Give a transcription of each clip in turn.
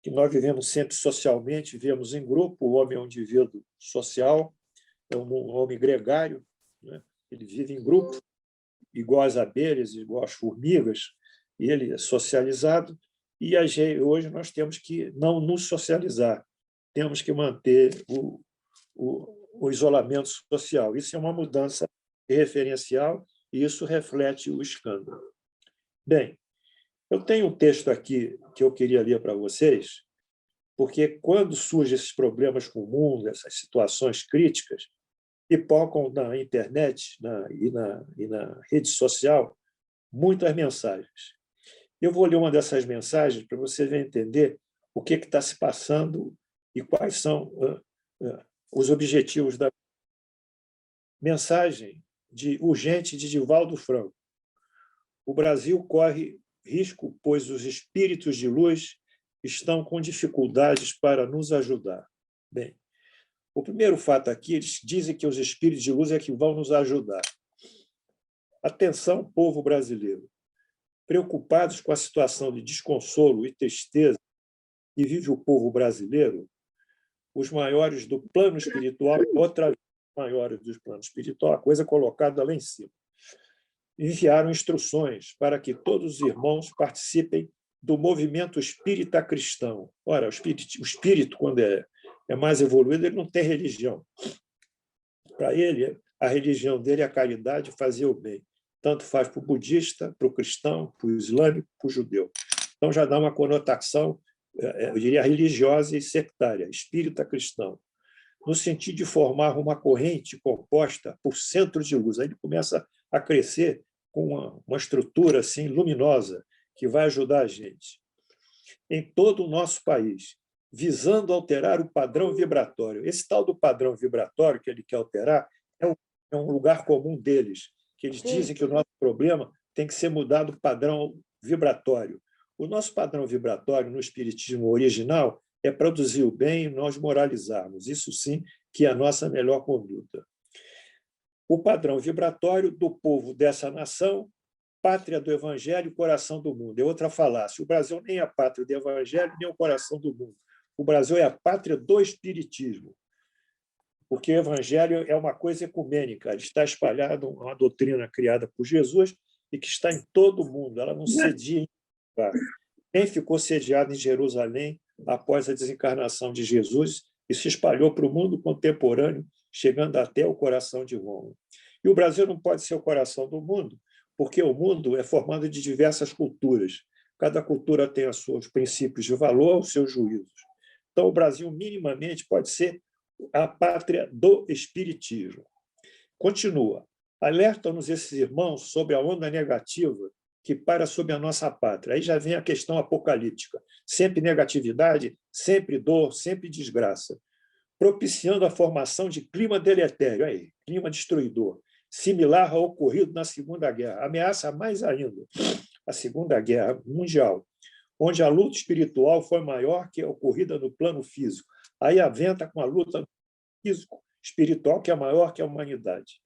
que nós vivemos sempre socialmente, vivemos em grupo, o homem é um indivíduo social, é um homem gregário, né? Ele vive em grupo, igual às abelhas, igual às formigas, e ele é socializado, e hoje nós temos que não nos socializar, temos que manter o isolamento social. Isso é uma mudança referencial e isso reflete o escândalo. Bem, eu tenho um texto aqui que eu queria ler para vocês, porque quando surgem esses problemas com o mundo, essas situações críticas, pipocam na internet e na rede social muitas mensagens. Eu vou ler uma dessas mensagens para você entender o que está se passando e quais são os objetivos da mensagem urgente de Divaldo Franco. O Brasil corre risco, pois os espíritos de luz estão com dificuldades para nos ajudar. Bem, o primeiro fato aqui, eles dizem que os espíritos de luz é que vão nos ajudar. Atenção, povo brasileiro. Preocupados com a situação de desconsolo e tristeza que vive o povo brasileiro, os maiores do plano espiritual, outra vez maiores do plano espiritual, a coisa colocada lá em cima, enviaram instruções para que todos os irmãos participem do movimento espírita cristão. Ora, o espírito, quando é mais evoluído, ele não tem religião. Para ele, a religião dele é a caridade, fazer o bem. Tanto faz para o budista, para o cristão, para o islâmico, para o judeu. Então, já dá uma conotação, eu diria, religiosa e sectária, espírita cristão, no sentido de formar uma corrente composta por centros de luz. Aí ele começa a crescer com uma estrutura assim, luminosa, que vai ajudar a gente. Em todo o nosso país, visando alterar o padrão vibratório. Esse tal do padrão vibratório que ele quer alterar é um lugar comum deles, que eles dizem que o nosso problema tem que ser mudado o padrão vibratório. O nosso padrão vibratório no espiritismo original é produzir o bem e nós moralizarmos. Isso sim que é a nossa melhor conduta. O padrão vibratório do povo dessa nação, pátria do Evangelho, coração do mundo. É outra falácia. O Brasil nem é a pátria do Evangelho, nem o coração do mundo. O Brasil é a pátria do Espiritismo, porque o Evangelho é uma coisa ecumênica, ele está espalhado, uma doutrina criada por Jesus e que está em todo o mundo, ela não cedia em lugar. Nem ficou sediada em Jerusalém após a desencarnação de Jesus e se espalhou para o mundo contemporâneo, chegando até o coração de Roma. E o Brasil não pode ser o coração do mundo, porque o mundo é formado de diversas culturas. Cada cultura tem os seus princípios de valor, os seus juízos. Então, o Brasil, minimamente, pode ser a pátria do espiritismo. Continua. Alertam-nos esses irmãos sobre a onda negativa que para sobre a nossa pátria. Aí já vem a questão apocalíptica. Sempre negatividade, sempre dor, sempre desgraça. Propiciando a formação de clima deletério, aí, clima destruidor, similar ao ocorrido na Segunda Guerra. Ameaça mais ainda a Segunda Guerra Mundial, onde a luta espiritual foi maior que a ocorrida no plano físico. Aí aventa com a luta físico-espiritual, que é maior que a humanidade.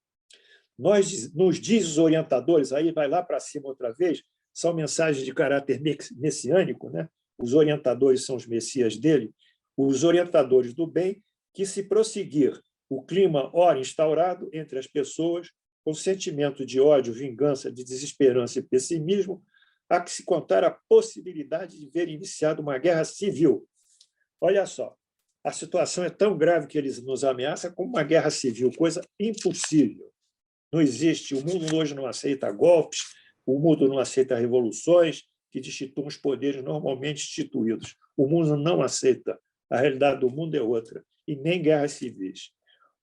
Nos diz os orientadores, aí vai lá para cima outra vez, são mensagens de caráter messiânico, né? Os orientadores são os messias dele, os orientadores do bem, que se prosseguir o clima ora instaurado entre as pessoas, com sentimento de ódio, vingança, de desesperança e pessimismo, há que se contar a possibilidade de ver iniciada uma guerra civil. Olha só, a situação é tão grave que eles nos ameaçam como uma guerra civil, coisa impossível. Não existe, o mundo hoje não aceita golpes, o mundo não aceita revoluções que destituam os poderes normalmente instituídos. O mundo não aceita, a realidade do mundo é outra, e nem guerras civis.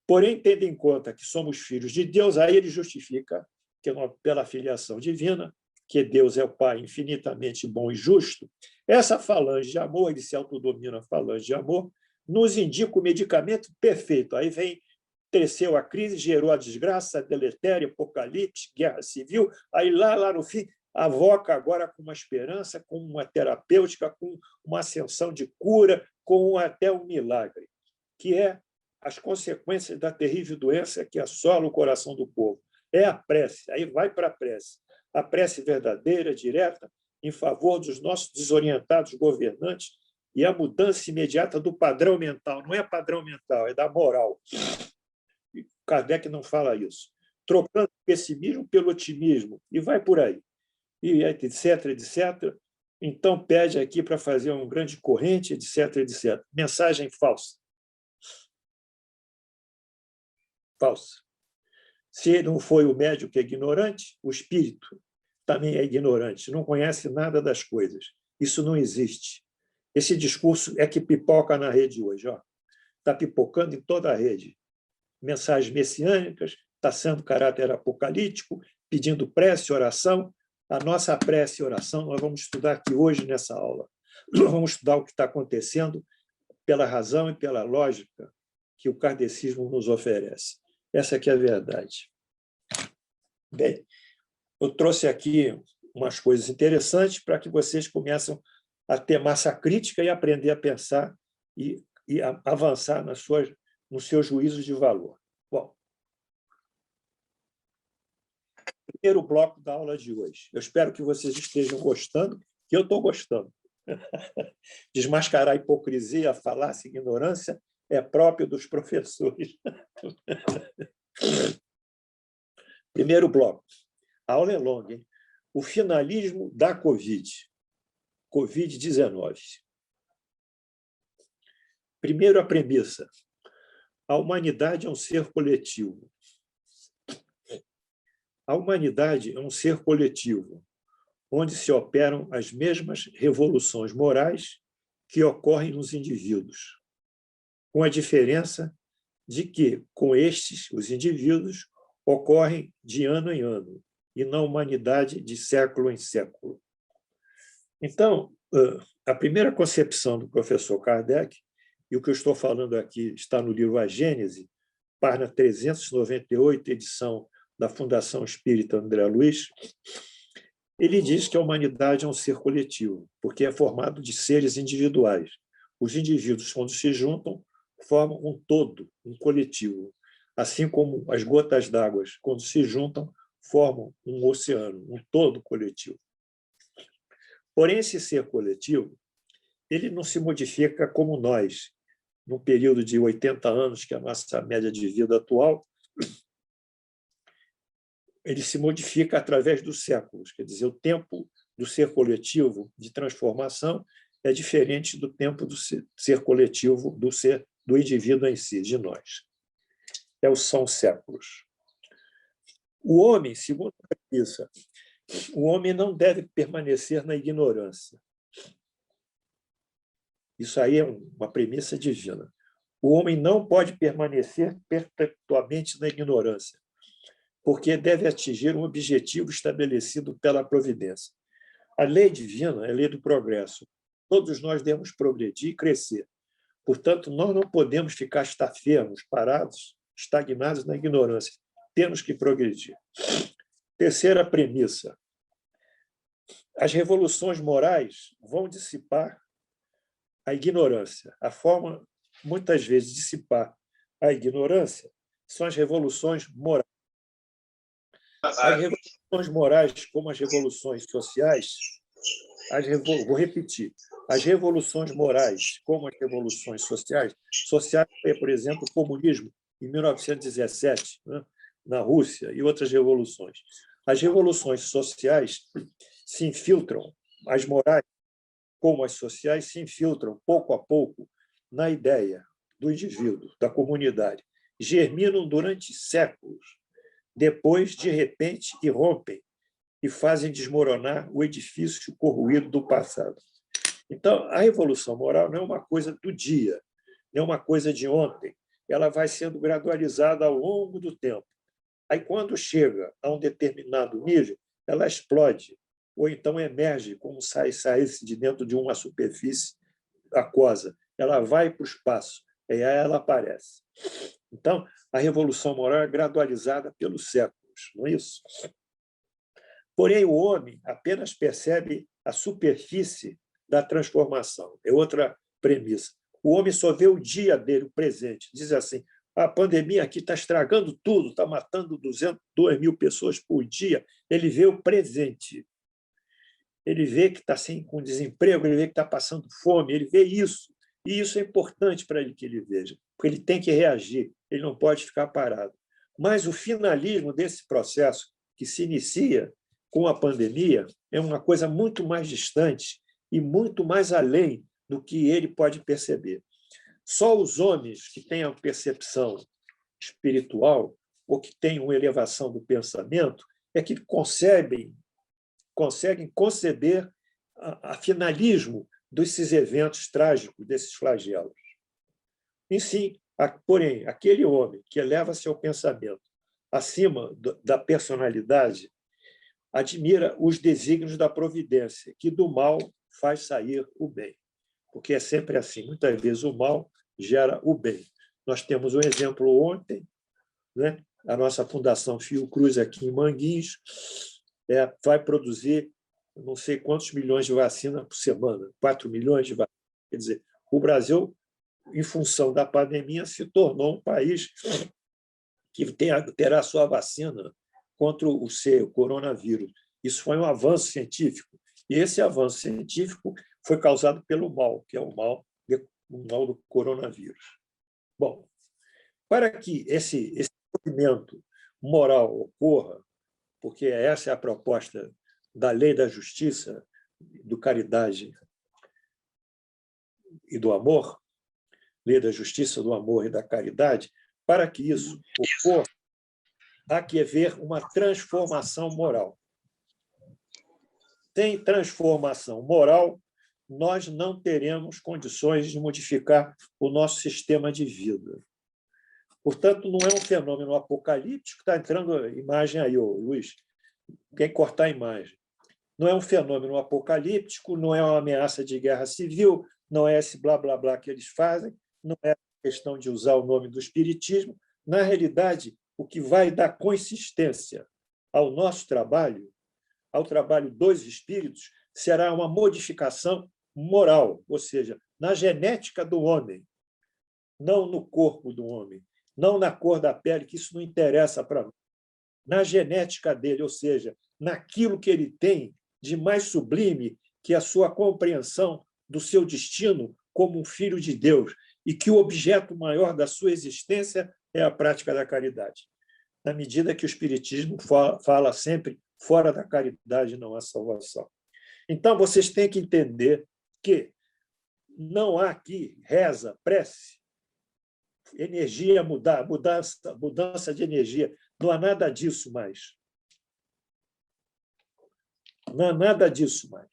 Porém, tendo em conta que somos filhos de Deus, aí ele justifica que pela filiação divina, que Deus é o Pai infinitamente bom e justo, essa falange de amor, ele se autodomina a falange de amor, nos indica o medicamento perfeito. Aí vem, cresceu a crise, gerou a desgraça, deletério, apocalipse, guerra civil, aí lá no fim, avoca agora com uma esperança, com uma terapêutica, com uma ascensão de cura, com até um milagre, que é as consequências da terrível doença que assola o coração do povo. É a prece, aí vai para a prece verdadeira, direta, em favor dos nossos desorientados governantes e a mudança imediata do padrão mental. Não é padrão mental, é da moral. Kardec não fala isso. Trocando o pessimismo pelo otimismo, e vai por aí. E etc, etc. Então, pede aqui para fazer uma grande corrente, etc, etc. Mensagem falsa. Falsa. Se não foi o médium que é ignorante, o espírito também é ignorante, não conhece nada das coisas. Isso não existe. Esse discurso é que pipoca na rede hoje. Está pipocando em toda a rede. Mensagens messiânicas, está sendo caráter apocalíptico, pedindo prece e oração. A nossa prece e oração nós vamos estudar aqui hoje nessa aula. Nós vamos estudar o que está acontecendo pela razão e pela lógica que o kardecismo nos oferece. Essa aqui é a verdade. Bem, eu trouxe aqui umas coisas interessantes para que vocês comecem a ter massa crítica e aprender a pensar e avançar nos seus juízos de valor. Bom, primeiro bloco da aula de hoje. Eu espero que vocês estejam gostando, que eu estou gostando. Desmascarar a hipocrisia, a falácia, a ignorância é próprio dos professores. Primeiro bloco. A aula é longa, hein? O finalismo da Covid-19. Primeiro, a premissa. A humanidade é um ser coletivo. A humanidade é um ser coletivo, onde se operam as mesmas revoluções morais que ocorrem nos indivíduos, com a diferença de que, com estes, os indivíduos ocorrem de ano em ano, e na humanidade de século em século. Então, a primeira concepção do professor Kardec, e o que eu estou falando aqui está no livro A Gênese, página 398, edição da Fundação Espírita André Luiz, ele diz que a humanidade é um ser coletivo, porque é formado de seres individuais. Os indivíduos, quando se juntam, formam um todo, um coletivo, assim como as gotas d'água, quando se juntam, formam um oceano, um todo coletivo. Porém, esse ser coletivo, ele não se modifica como nós, num período de 80 anos, que é a nossa média de vida atual, ele se modifica através dos séculos. Quer dizer, o tempo do ser coletivo de transformação é diferente do tempo do ser coletivo do indivíduo em si, de nós. São séculos. O homem, segundo a premissa, o homem não deve permanecer na ignorância. Isso aí é uma premissa divina. O homem não pode permanecer perpetuamente na ignorância, porque deve atingir um objetivo estabelecido pela providência. A lei divina é a lei do progresso. Todos nós devemos progredir e crescer. Portanto, nós não podemos ficar estafermos, parados, estagnados na ignorância. Temos que progredir. Terceira premissa. As revoluções morais vão dissipar a ignorância. A forma, muitas vezes, de dissipar a ignorância são as revoluções morais. As revoluções morais, como as revoluções sociais, vou repetir, as revoluções morais, como as revoluções sociais, por exemplo, o comunismo, em 1917, né, na Rússia, e outras revoluções. As revoluções sociais se infiltram, as morais, como as sociais, se infiltram, pouco a pouco, na ideia do indivíduo, da comunidade. Germinam durante séculos. Depois, de repente, irrompem e fazem desmoronar o edifício corroído do passado. Então, a revolução moral não é uma coisa do dia, não é uma coisa de ontem. Ela vai sendo gradualizada ao longo do tempo. Aí, quando chega a um determinado nível, ela explode, ou então emerge como saísse de dentro de uma superfície aquosa. Ela vai para o espaço, e aí ela aparece. Então, a revolução moral é gradualizada pelos séculos, não é isso? Porém, o homem apenas percebe a superfície da transformação. É outra premissa. O homem só vê o dia dele, o presente. Diz assim, a pandemia aqui está estragando tudo, está matando 2 mil pessoas por dia. Ele vê o presente. ele vê que está com desemprego, ele vê que está passando fome, ele vê isso. E isso é importante para ele que ele veja, porque ele tem que reagir, ele não pode ficar parado. Mas o finalismo desse processo, que se inicia com a pandemia, é uma coisa muito mais distante e muito mais além do que ele pode perceber. Só os homens que têm a percepção espiritual ou que têm uma elevação do pensamento é que conseguem conceber a finalismo desses eventos trágicos, desses flagelos. E sim, porém, aquele homem que eleva seu pensamento acima da personalidade admira os desígnios da providência, que do mal faz sair o bem. Porque é sempre assim, muitas vezes o mal gera o bem. Nós temos um exemplo ontem, né? A nossa Fundação Fiocruz aqui em Manguinhos vai produzir não sei quantos milhões de vacinas por semana, 4 milhões de vacinas. Quer dizer, o Brasil, em função da pandemia, se tornou um país que terá sua vacina contra o coronavírus. Isso foi um avanço científico. E esse avanço científico foi causado pelo mal, que é o mal do coronavírus. Bom, para que esse movimento moral ocorra, porque essa é a proposta da lei da justiça, do caridade e do amor, lei da justiça, do amor e da caridade, para que isso ocorra, há que haver uma transformação moral. Sem transformação moral, nós não teremos condições de modificar o nosso sistema de vida. Portanto, não é um fenômeno apocalíptico, está entrando imagem aí, Luiz, quem cortar a imagem. Não é um fenômeno apocalíptico, não é uma ameaça de guerra civil, não é esse blá, blá, blá que eles fazem, não é a questão de usar o nome do espiritismo. Na realidade, o que vai dar consistência ao nosso trabalho, ao trabalho dos espíritos, será uma modificação moral, ou seja, na genética do homem, não no corpo do homem, não na cor da pele, que isso não interessa para nós, na genética dele, ou seja, naquilo que ele tem de mais sublime, que é a sua compreensão do seu destino como um filho de Deus, e que o objeto maior da sua existência é a prática da caridade. Na medida que o Espiritismo fala sempre, fora da caridade não há salvação. Então, vocês têm que entender que não há aqui reza, prece, energia mudar, mudança de energia. Não há nada disso mais. Não há nada disso mais.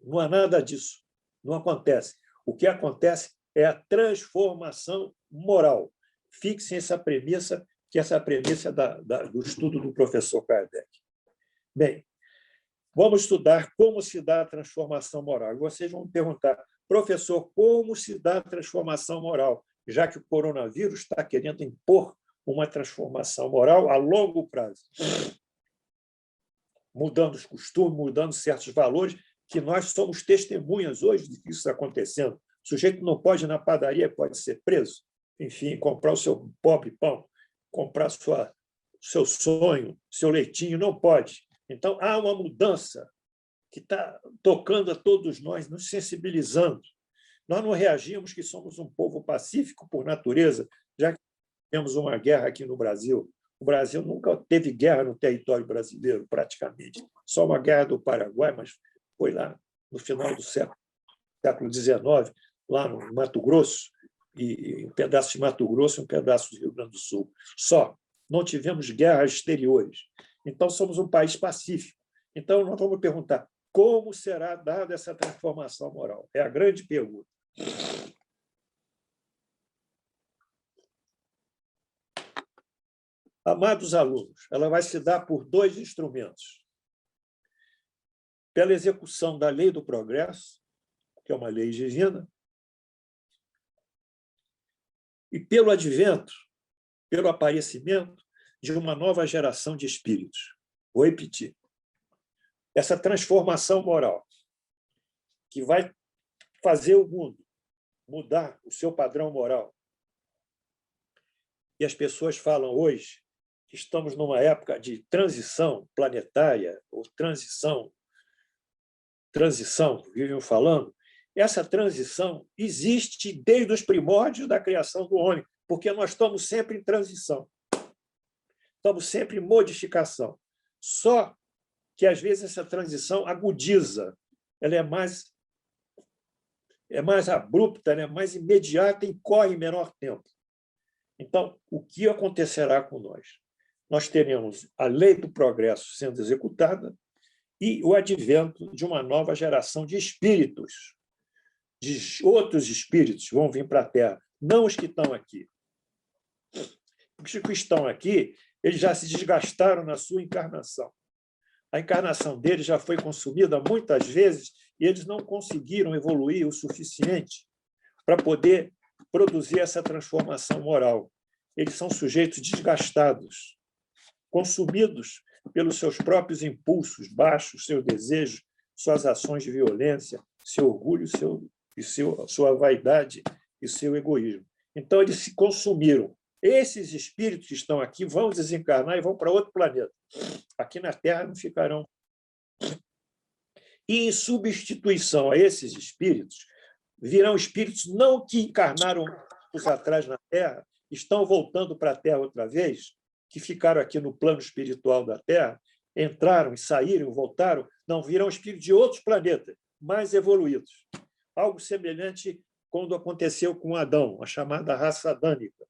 Não há nada disso. Não acontece. O que acontece é a transformação moral. Fixem essa premissa, que essa premissa é do estudo do professor Kardec. Bem, vamos estudar como se dá a transformação moral. E vocês vão me perguntar, professor, como se dá a transformação moral, já que o coronavírus está querendo impor uma transformação moral a longo prazo, mudando os costumes, mudando certos valores, que nós somos testemunhas hoje de que isso está acontecendo. O sujeito não pode ir na padaria, pode ser preso, enfim, comprar o seu pobre pão, comprar seu sonho, seu leitinho, não pode. Então, há uma mudança que está tocando a todos nós, nos sensibilizando. Nós não reagimos que somos um povo pacífico por natureza, já que temos uma guerra aqui no Brasil. O Brasil nunca teve guerra no território brasileiro, praticamente. Só uma guerra do Paraguai, mas foi lá no final do século XIX, lá no Mato Grosso, e um pedaço de Mato Grosso e um pedaço do Rio Grande do Sul. Só. Não tivemos guerras exteriores. Então, somos um país pacífico. Então, nós vamos perguntar como será dada essa transformação moral? É a grande pergunta. Amados alunos, ela vai se dar por dois instrumentos. Pela execução da lei do progresso, que é uma lei divina, e pelo advento, pelo aparecimento de uma nova geração de espíritos. Vou repetir. Essa transformação moral que vai fazer o mundo mudar o seu padrão moral. E as pessoas falam hoje que estamos numa época de transição planetária ou transição transição, vivem falando, essa transição existe desde os primórdios da criação do homem, porque nós estamos sempre em transição, estamos sempre em modificação. Só que, às vezes, essa transição agudiza, ela é mais abrupta, ela é mais imediata e corre em menor tempo. Então, o que acontecerá com nós? Nós teremos a lei do progresso sendo executada e o advento de uma nova geração de espíritos, de outros espíritos vão vir para a Terra, não os que estão aqui. Os que estão aqui, eles já se desgastaram na sua encarnação. A encarnação deles já foi consumida muitas vezes e eles não conseguiram evoluir o suficiente para poder produzir essa transformação moral. Eles são sujeitos desgastados, consumidos pelos seus próprios impulsos baixos, seus desejos, suas ações de violência, seu orgulho, sua vaidade e seu egoísmo. Então, eles se consumiram. Esses espíritos que estão aqui vão desencarnar e vão para outro planeta. Aqui na Terra não ficarão. E, em substituição a esses espíritos, virão espíritos não que encarnaram anos atrás na Terra, estão voltando para a Terra outra vez, que ficaram aqui no plano espiritual da Terra, entraram e saíram, voltaram, não, virão espíritos de outros planetas, mais evoluídos. Algo semelhante quando aconteceu com Adão, a chamada raça adâmica,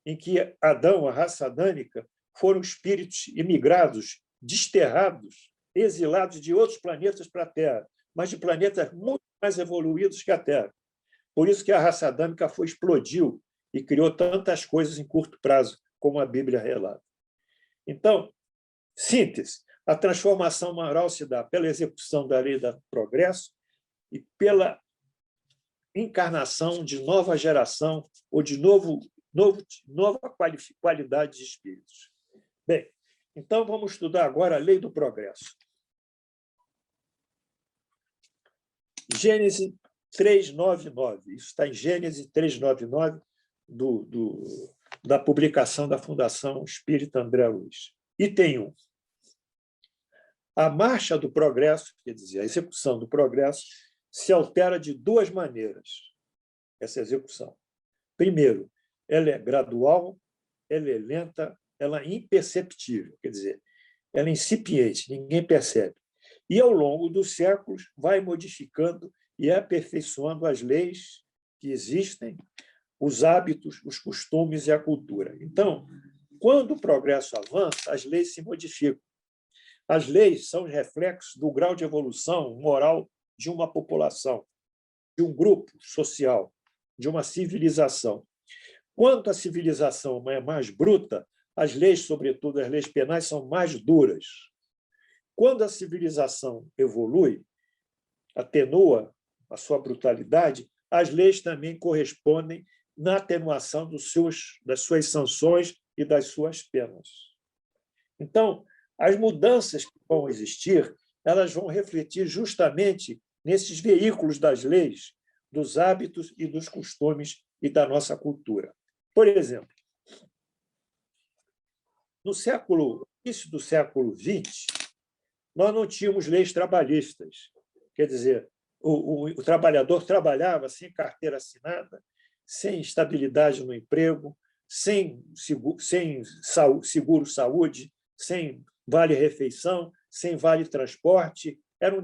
em que Adão, a raça adâmica, foram espíritos imigrados, desterrados, exilados de outros planetas para a Terra, mas de planetas muito mais evoluídos que a Terra. Por isso que a raça adâmica explodiu e criou tantas coisas em curto prazo, como a Bíblia relata. Então, síntese, a transformação moral se dá pela execução da lei do progresso e pela encarnação de nova geração ou de nova qualidade de espíritos. Bem, então vamos estudar agora a lei do progresso. Gênesis 399, isso está em Gênesis 399 da publicação da Fundação Espírita André Luiz. Item 1. A marcha do progresso, quer dizer, a execução do progresso, se altera de duas maneiras, essa execução. Primeiro, ela é gradual, ela é lenta, ela é imperceptível, quer dizer, ela é incipiente, ninguém percebe. E, ao longo dos séculos, vai modificando e aperfeiçoando as leis que existem, os hábitos, os costumes e a cultura. Então, quando o progresso avança, as leis se modificam. As leis são reflexos do grau de evolução moral de uma população, de um grupo social, de uma civilização. Quando a civilização é mais bruta, as leis, sobretudo as leis penais, são mais duras. Quando a civilização evolui, atenua a sua brutalidade, as leis também correspondem na atenuação das suas sanções e das suas penas. Então, as mudanças que vão existir, elas vão refletir justamente nesses veículos das leis, dos hábitos e dos costumes e da nossa cultura. Por exemplo, no início do século XX, nós não tínhamos leis trabalhistas. Quer dizer, o trabalhador trabalhava sem carteira assinada, sem estabilidade no emprego, sem seguro-saúde, sem vale-refeição, sem vale-transporte, era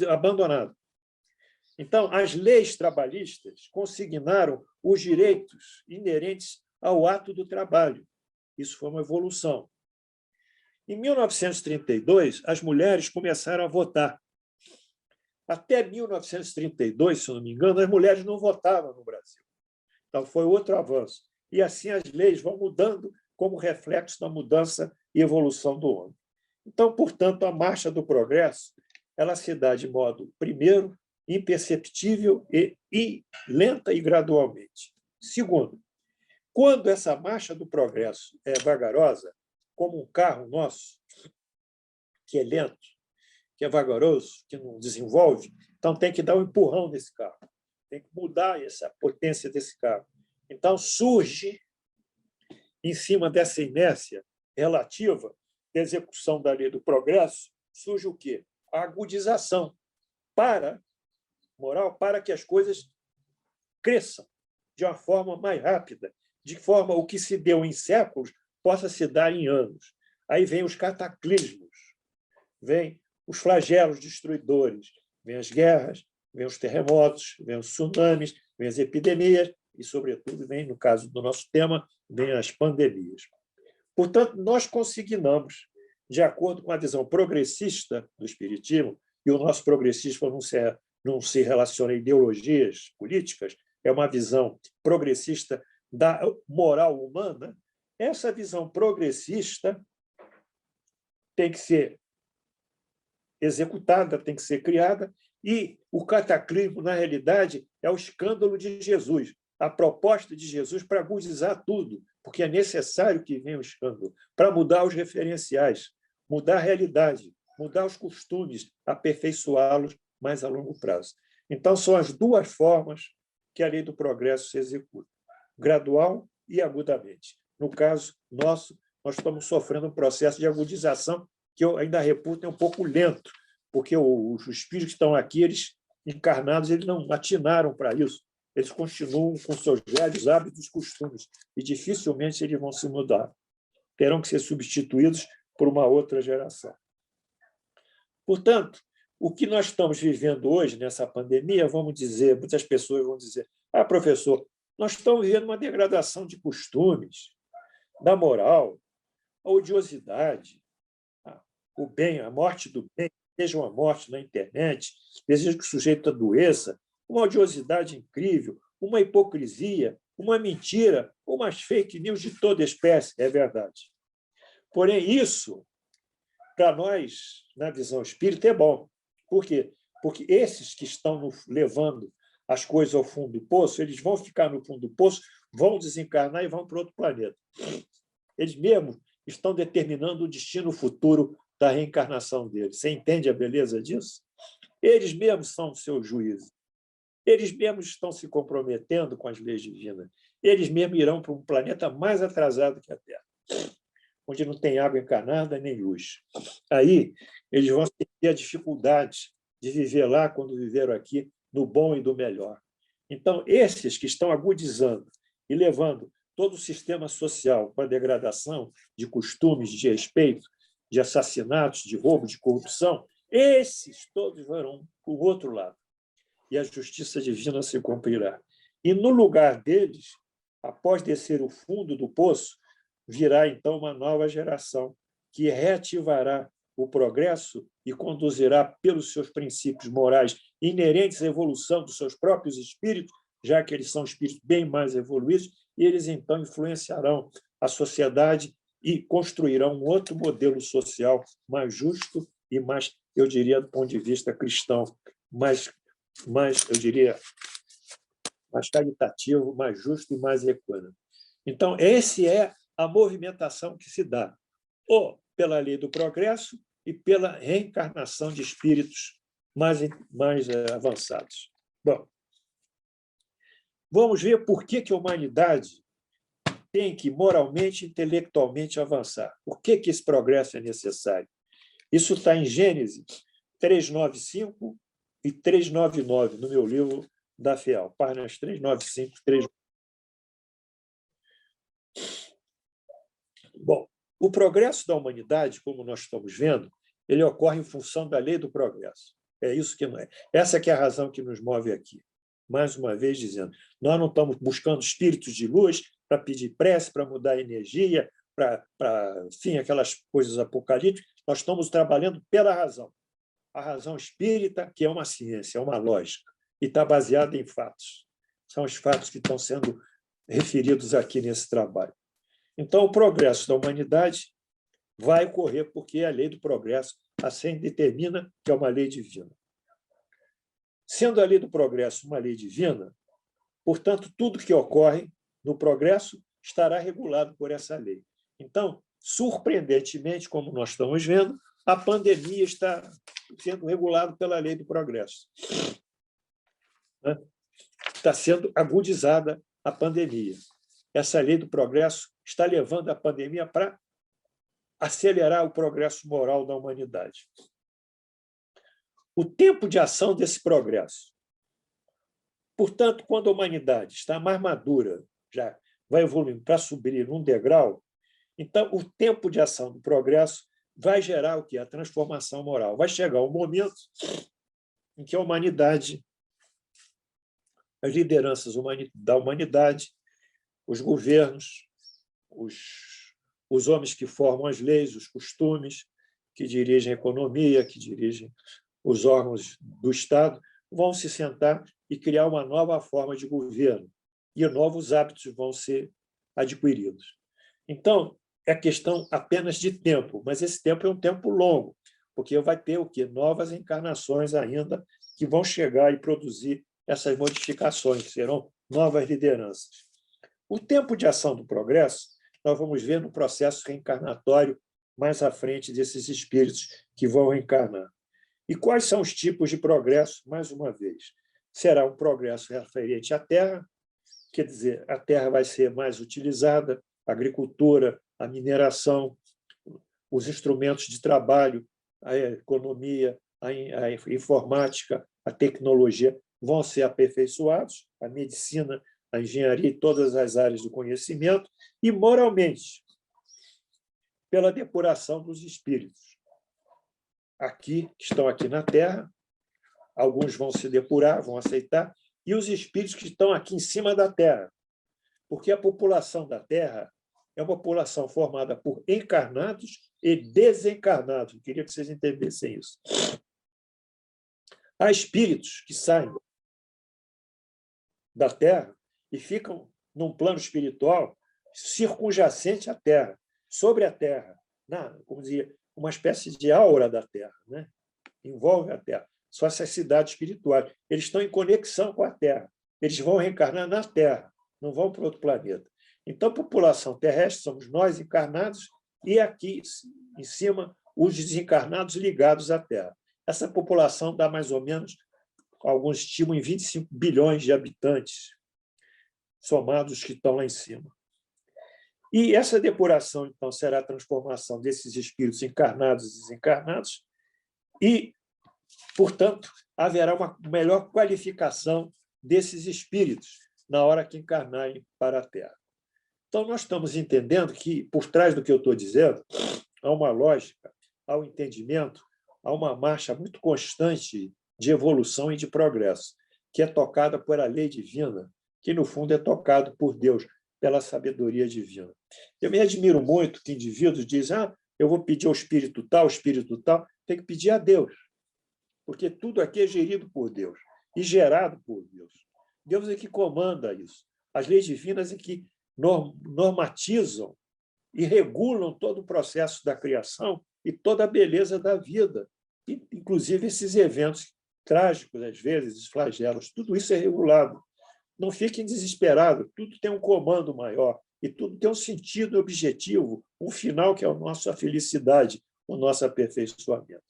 abandonado. Então, as leis trabalhistas consignaram os direitos inerentes ao ato do trabalho. Isso foi uma evolução. Em 1932, as mulheres começaram a votar. Até 1932, se eu não me engano, as mulheres não votavam no Brasil. Então, foi outro avanço. E assim as leis vão mudando como reflexo da mudança e evolução do homem. Então, portanto, a marcha do progresso ela se dá de modo, primeiro, imperceptível e lenta e gradualmente. Segundo, quando essa marcha do progresso é vagarosa, como um carro nosso, que é lento, que é vagaroso, que não desenvolve, então tem que dar um empurrão nesse carro, tem que mudar essa potência desse carro. Então, surge, em cima dessa inércia relativa da execução da lei do progresso, surge o quê? A agudização. para que as coisas cresçam de uma forma mais rápida, de forma o que se deu em séculos possa se dar em anos. Aí vem os cataclismos, vem os flagelos destruidores, vem as guerras, vem os terremotos, vem os tsunamis, vem as epidemias e, sobretudo, vem, no caso do nosso tema, vem as pandemias. Portanto, nós consignamos, de acordo com a visão progressista do Espiritismo, e o nosso progressismo não se relaciona a ideologias políticas, é uma visão progressista da moral humana, essa visão progressista tem que ser executada, tem que ser criada, e o cataclismo, na realidade, é o escândalo de Jesus, a proposta de Jesus para agudizar tudo, porque é necessário que venha o escândalo, para mudar os referenciais, mudar a realidade, mudar os costumes, aperfeiçoá-los mais a longo prazo. Então, são as duas formas que a lei do progresso se executa, gradual e agudamente. No caso nosso, nós estamos sofrendo um processo de agudização que eu ainda reputo um pouco lento, porque os espíritos que estão aqui, eles encarnados, eles não atinaram para isso. Eles continuam com seus velhos hábitos e costumes, e dificilmente eles vão se mudar. Terão que ser substituídos por uma outra geração. Portanto, o que nós estamos vivendo hoje, nessa pandemia, vamos dizer, muitas pessoas vão dizer, professor, nós estamos vivendo uma degradação de costumes, da moral, a odiosidade, o bem, a morte do bem, seja uma morte na internet, desejo que o sujeito adoeça, uma odiosidade incrível, uma hipocrisia, uma mentira, umas fake news de toda espécie, é verdade. Porém, isso, para nós, na visão espírita, é bom. Por quê? Porque esses que estão levando as coisas ao fundo do poço, eles vão ficar no fundo do poço, vão desencarnar e vão para outro planeta. Eles mesmos estão determinando o destino futuro da reencarnação deles. Você entende a beleza disso? Eles mesmos são seus juízes. Eles mesmos estão se comprometendo com as leis divinas. Eles mesmos irão para um planeta mais atrasado que a Terra, onde não tem água encarnada nem luz. Aí, eles vão ter a dificuldade de viver lá quando viveram aqui, no bom e do melhor. Então, esses que estão agudizando e levando todo o sistema social para a degradação de costumes, de respeito, de assassinatos, de roubo, de corrupção, esses todos vão para o outro lado. E a justiça divina se cumprirá. E, no lugar deles, após descer o fundo do poço, virá, então, uma nova geração que reativará o progresso e conduzirá pelos seus princípios morais inerentes à evolução dos seus próprios espíritos, já que eles são espíritos bem mais evoluídos, e eles, então, influenciarão a sociedade e construirão um outro modelo social mais justo e mais, eu diria, do ponto de vista cristão, mais eu diria, mais caritativo, mais justo e mais equânime. Então, essa é a movimentação que se dá, ou pela lei do progresso e pela reencarnação de espíritos mais avançados. Bom, vamos ver por que a humanidade tem que moralmente e intelectualmente avançar. Por que esse progresso é necessário? Isso está em Gênesis 395 e 399, no meu livro da FEAL, páginas 395 e 399. Bom, o progresso da humanidade, como nós estamos vendo, ele ocorre em função da lei do progresso. É isso que não é. Essa que é a razão que nos move aqui. Mais uma vez dizendo, nós não estamos buscando espíritos de luz para pedir prece, para mudar a energia, enfim, aquelas coisas apocalípticas. Nós estamos trabalhando pela razão. A razão espírita, que é uma ciência, é uma lógica, e está baseada em fatos. São os fatos que estão sendo referidos aqui nesse trabalho. Então, o progresso da humanidade vai ocorrer porque a lei do progresso assim determina que é uma lei divina. Sendo a lei do progresso uma lei divina, portanto, tudo que ocorre no progresso estará regulado por essa lei. Então, surpreendentemente, como nós estamos vendo, a pandemia está sendo regulada pela lei do progresso. Está sendo agudizada a pandemia. Essa lei do progresso está levando a pandemia para acelerar o progresso moral da humanidade. o tempo de ação desse progresso. Portanto, quando a humanidade está mais madura, já vai evoluindo para subir num degrau, então o tempo de ação do progresso vai gerar o quê? A transformação moral. Vai chegar um momento em que a humanidade, as lideranças da humanidade, os governos, os homens que formam as leis, os costumes, que dirigem a economia, que dirigem os órgãos do Estado, vão se sentar e criar uma nova forma de governo, e novos hábitos vão ser adquiridos. Então, é questão apenas de tempo, mas esse tempo é um tempo longo, porque vai ter o quê? Novas encarnações ainda que vão chegar e produzir essas modificações, que serão novas lideranças. O tempo de ação do progresso, nós vamos ver no processo reencarnatório mais à frente desses espíritos que vão reencarnar. E quais são os tipos de progresso? Mais uma vez, será um progresso referente à Terra, quer dizer, a Terra vai ser mais utilizada, a agricultura, a mineração, os instrumentos de trabalho, a economia, a informática, a tecnologia vão ser aperfeiçoados, a medicina, a engenharia e todas as áreas do conhecimento, e moralmente, pela depuração dos espíritos. Aqui, que estão aqui na Terra, alguns vão se depurar, vão aceitar, e os espíritos que estão aqui em cima da Terra, porque a população da Terra é uma população formada por encarnados e desencarnados. Eu queria que vocês entendessem isso. Há espíritos que saem da Terra e ficam num plano espiritual circunjacente à Terra, sobre a Terra, como dizia, uma espécie de aura da Terra, né? Envolve a Terra. São essas cidades espirituais. Eles estão em conexão com a Terra. Eles vão reencarnar na Terra, não vão para outro planeta. Então, a população terrestre somos nós encarnados e aqui em cima os desencarnados ligados à Terra. Essa população dá mais ou menos, alguns estimam, em 25 bilhões de habitantes, somados os que estão lá em cima. E essa depuração, então, será a transformação desses espíritos encarnados e desencarnados e, portanto, haverá uma melhor qualificação desses espíritos na hora que encarnarem para a Terra. Então, nós estamos entendendo que, por trás do que eu estou dizendo, há uma lógica, há um entendimento, há uma marcha muito constante de evolução e de progresso, que é tocada pela lei divina, que, no fundo, é tocado por Deus, pela sabedoria divina. Eu me admiro muito que indivíduos dizem eu vou pedir ao espírito tal, tem que pedir a Deus, porque tudo aqui é gerido por Deus e gerado por Deus. Deus é que comanda isso. As leis divinas é que normatizam e regulam todo o processo da criação e toda a beleza da vida, inclusive esses eventos trágicos, às vezes, os flagelos, tudo isso é regulado. Não fiquem desesperados, tudo tem um comando maior e tudo tem um sentido objetivo, um final que é a nossa felicidade, o nosso aperfeiçoamento.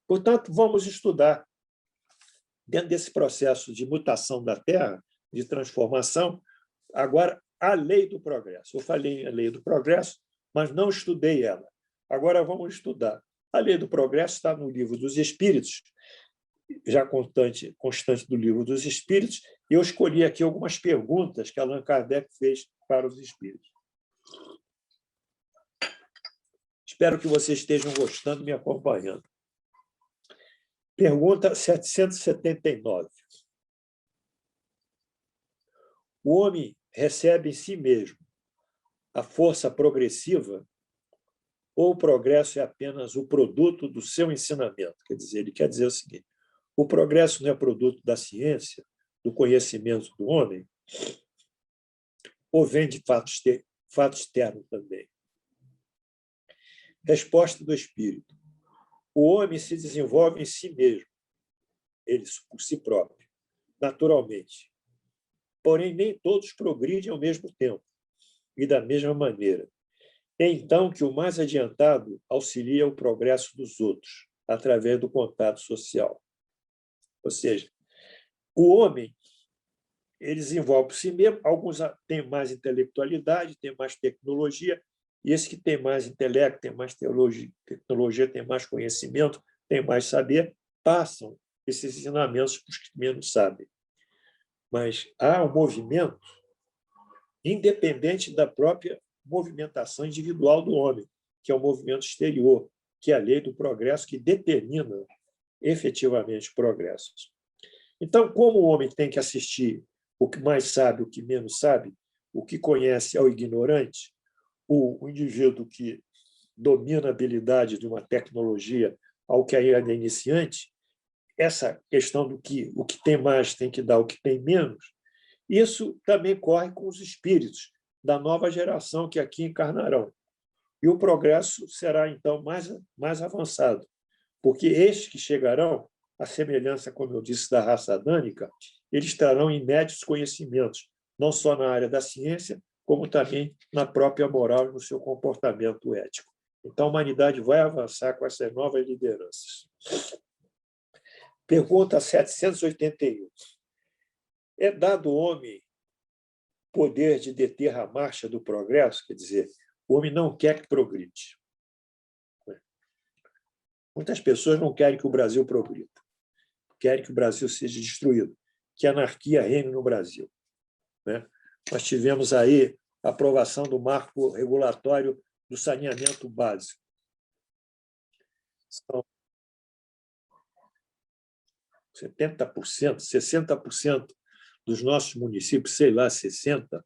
Portanto, vamos estudar, dentro desse processo de mutação da Terra, de transformação, agora a lei do progresso. Eu falei a lei do progresso, mas não estudei ela. Agora vamos estudar. A lei do progresso está no Livro dos Espíritos, já constante do Livro dos Espíritos, e eu escolhi aqui algumas perguntas que Allan Kardec fez para os espíritos. Espero que vocês estejam gostando e me acompanhando. Pergunta 779. O homem recebe em si mesmo a força progressiva ou o progresso é apenas o produto do seu ensinamento? Quer dizer, ele quer dizer o seguinte: o progresso não é produto da ciência, do conhecimento do homem, ou vem de fato externo também? Resposta do Espírito: o homem se desenvolve em si mesmo, ele por si próprio, naturalmente. Porém, nem todos progridem ao mesmo tempo e da mesma maneira. É então que o mais adiantado auxilia o progresso dos outros, através do contato social. Ou seja, o homem ele desenvolve por si mesmo, alguns têm mais intelectualidade, têm mais tecnologia, e esses que têm mais intelecto, têm mais tecnologia, têm mais conhecimento, têm mais saber, passam esses ensinamentos para os que menos sabem. Mas há um movimento independente da própria movimentação individual do homem, que é o movimento exterior, que é a lei do progresso, que determina efetivamente o progresso. Então, como o homem tem que assistir o que mais sabe, o que menos sabe, o que conhece ao ignorante, o indivíduo que domina a habilidade de uma tecnologia ao que ainda é iniciante, essa questão do que o que tem mais tem que dar o que tem menos, isso também corre com os espíritos da nova geração que aqui encarnarão. E o progresso será, então, mais avançado, porque estes que chegarão, à semelhança, como eu disse, da raça adâmica, eles trarão inéditos conhecimentos, não só na área da ciência, como também na própria moral e no seu comportamento ético. Então, a humanidade vai avançar com essas novas lideranças. Pergunta 781. É dado ao homem poder de deter a marcha do progresso? Quer dizer, o homem não quer que progride. Muitas pessoas não querem que o Brasil progrida, querem que o Brasil seja destruído, que a anarquia reine no Brasil. Nós tivemos aí a aprovação do marco regulatório do saneamento básico. São 70%, 60% dos nossos municípios, sei lá, 60%,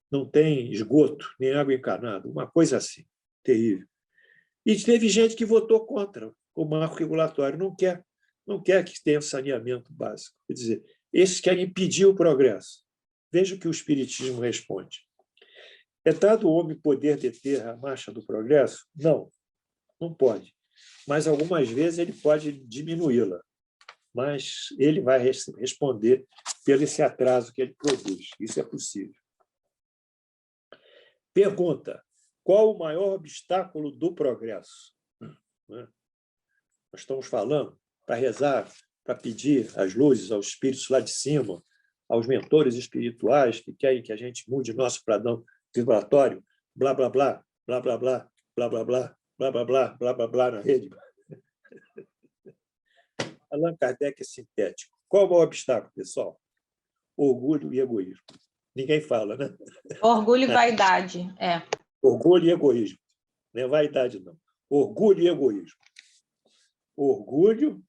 não tem esgoto, nem água encanada, uma coisa assim, terrível. E teve gente que votou contra o marco regulatório, não quer que tenha saneamento básico. Quer dizer, esses querem impedir o progresso. Veja o que o Espiritismo responde. É dado ao homem poder deter a marcha do progresso? Não, não pode. Mas, algumas vezes, ele pode diminuí-la. Mas ele vai responder pelo esse atraso que ele produz. Isso é possível. Pergunta: qual o maior obstáculo do progresso? Nós estamos falando para rezar, para pedir as luzes aos espíritos lá de cima, aos mentores espirituais que querem que a gente mude nosso padrão vibratório, blá, blá, blá, blá, blá, blá, blá, blá, blá, blá, blá, blá, blá, blá, blá, na rede. Allan Kardec é sintético. Qual é o maior obstáculo, pessoal? Orgulho e egoísmo. Ninguém fala, né? Orgulho e vaidade. Orgulho e egoísmo. Não é vaidade, não. Orgulho e egoísmo. Orgulho,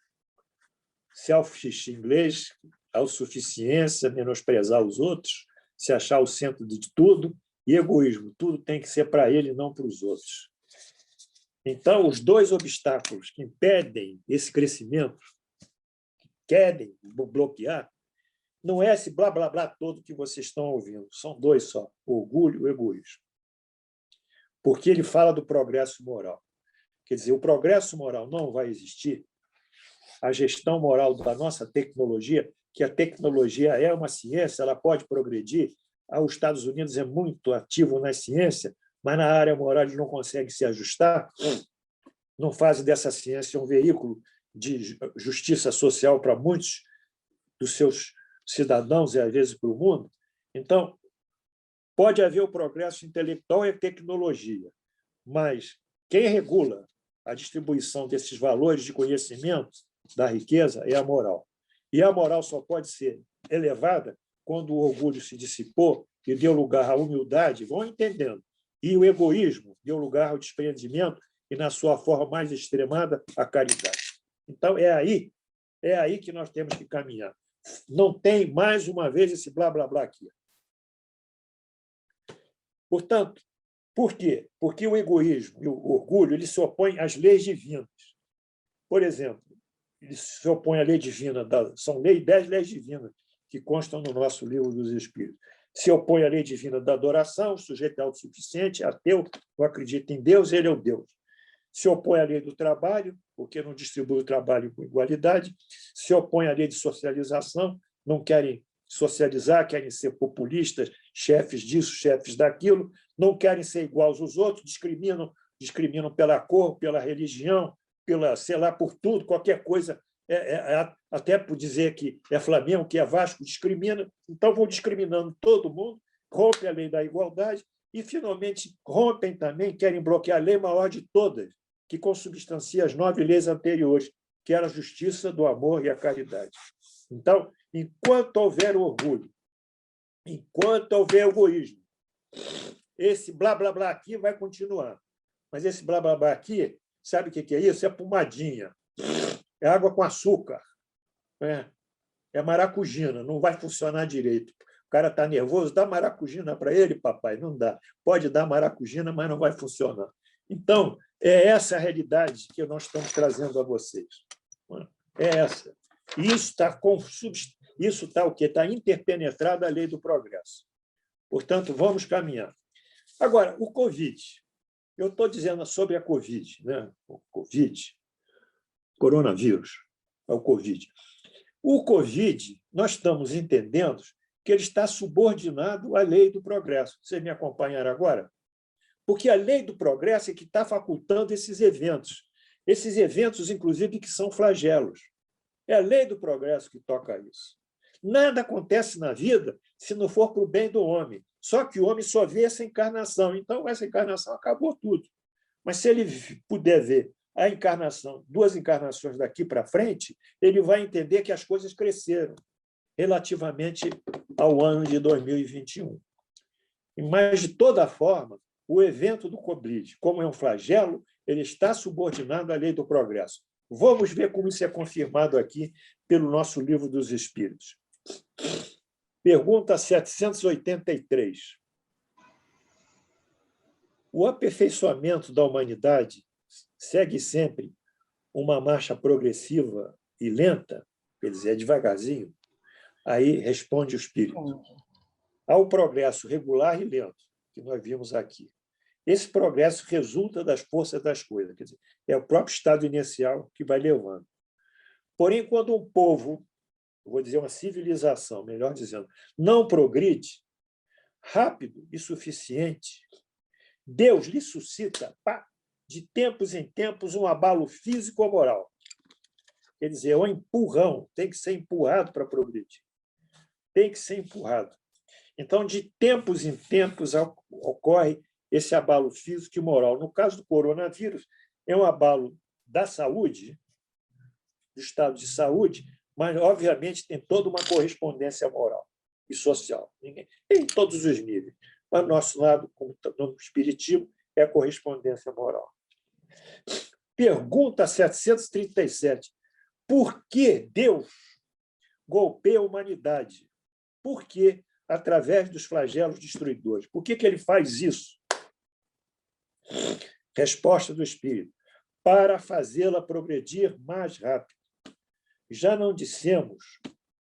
selfish em inglês, autossuficiência, menosprezar os outros, se achar o centro de tudo, e egoísmo, tudo tem que ser para ele e não para os outros. Então, os dois obstáculos que impedem esse crescimento, que querem bloquear, não é esse blá, blá, blá todo que vocês estão ouvindo. São dois só, orgulho e egoísmo. Porque ele fala do progresso moral. Quer dizer, o progresso moral não vai existir, a gestão moral da nossa tecnologia, que a tecnologia é uma ciência, ela pode progredir. Os Estados Unidos é muito ativo na ciência, mas na área moral ele não consegue se ajustar, não faz dessa ciência um veículo de justiça social para muitos dos seus cidadãos e, às vezes, para o mundo. Então, pode haver o progresso intelectual e tecnologia, mas quem regula a distribuição desses valores de conhecimento da riqueza é a moral. E a moral só pode ser elevada quando o orgulho se dissipou e deu lugar à humildade, vão entendendo, e o egoísmo deu lugar ao desprendimento e, na sua forma mais extremada, à caridade. Então, é aí que nós temos que caminhar. Não tem, mais uma vez, esse blá, blá, blá aqui. Portanto, por quê? Porque o egoísmo e o orgulho ele se opõem às leis divinas. Por exemplo, ele se opõe à lei divina, são 10 leis divinas que constam no nosso livro dos Espíritos. Se opõe à lei divina da adoração, o sujeito é autossuficiente, ateu, não acredita em Deus, ele é o Deus. Se opõe à lei do trabalho, porque não distribui o trabalho com igualdade. Se opõe à lei de socialização, não querem socializar, querem ser populistas, chefes disso, chefes daquilo, não querem ser iguais aos outros, discriminam pela cor, pela religião, sei lá, por tudo, qualquer coisa, até por dizer que é Flamengo, que é Vasco, discrimina, então vão discriminando todo mundo, rompem a lei da igualdade e, finalmente, rompem também, querem bloquear a lei maior de todas, que consubstancia as 9 leis anteriores, que era a justiça, do amor e a caridade. Então, enquanto houver orgulho, enquanto houver egoísmo, esse blá, blá, blá aqui vai continuar. Mas esse blá, blá, blá aqui, sabe o que é isso? É pomadinha, é água com açúcar, é maracujina, não vai funcionar direito. O cara está nervoso, dá maracujina para ele, papai. Não dá. Pode dar maracujina, mas não vai funcionar. Então, é essa a realidade que nós estamos trazendo a vocês. É essa. E isso está o quê? Está interpenetrado à lei do progresso. Portanto, vamos caminhar. Agora, o Covid. Eu estou dizendo sobre a Covid, né? O Covid, coronavírus, é o Covid. O Covid, nós estamos entendendo que ele está subordinado à lei do progresso. Vocês me acompanharam agora? Porque a lei do progresso é que está facultando esses eventos, inclusive, que são flagelos. É a lei do progresso que toca isso. Nada acontece na vida se não for para o bem do homem. Só que o homem só vê essa encarnação. Então, essa encarnação acabou tudo. Mas se ele puder ver a encarnação, 2 encarnações daqui para frente, ele vai entender que as coisas cresceram relativamente ao ano de 2021. Mas, de toda forma, o evento do Covid, como é um flagelo, ele está subordinado à lei do progresso. Vamos ver como isso é confirmado aqui pelo nosso Livro dos Espíritos. Pergunta 783. O aperfeiçoamento da humanidade segue sempre uma marcha progressiva e lenta? Quer dizer, é devagarzinho? Aí responde o Espírito. Há o progresso regular e lento, que nós vimos aqui. Esse progresso resulta das forças das coisas, quer dizer, é o próprio estado inicial que vai levando. Porém, quando um povo, vou dizer uma civilização, melhor dizendo, não progride, rápido e suficiente, Deus lhe suscita, de tempos em tempos, um abalo físico ou moral. Quer dizer, é um empurrão, tem que ser empurrado para progredir. Tem que ser empurrado. Então, de tempos em tempos, ocorre esse abalo físico e moral. No caso do coronavírus, é um abalo da saúde, do estado de saúde, mas, obviamente, tem toda uma correspondência moral e social. Em todos os níveis. Mas, do nosso lado, como no Espiritismo, é a correspondência moral. Pergunta 737. Por que Deus golpeia a humanidade? Por que através dos flagelos destruidores? Por que ele faz isso? Resposta do Espírito. Para fazê-la progredir mais rápido. Já não dissemos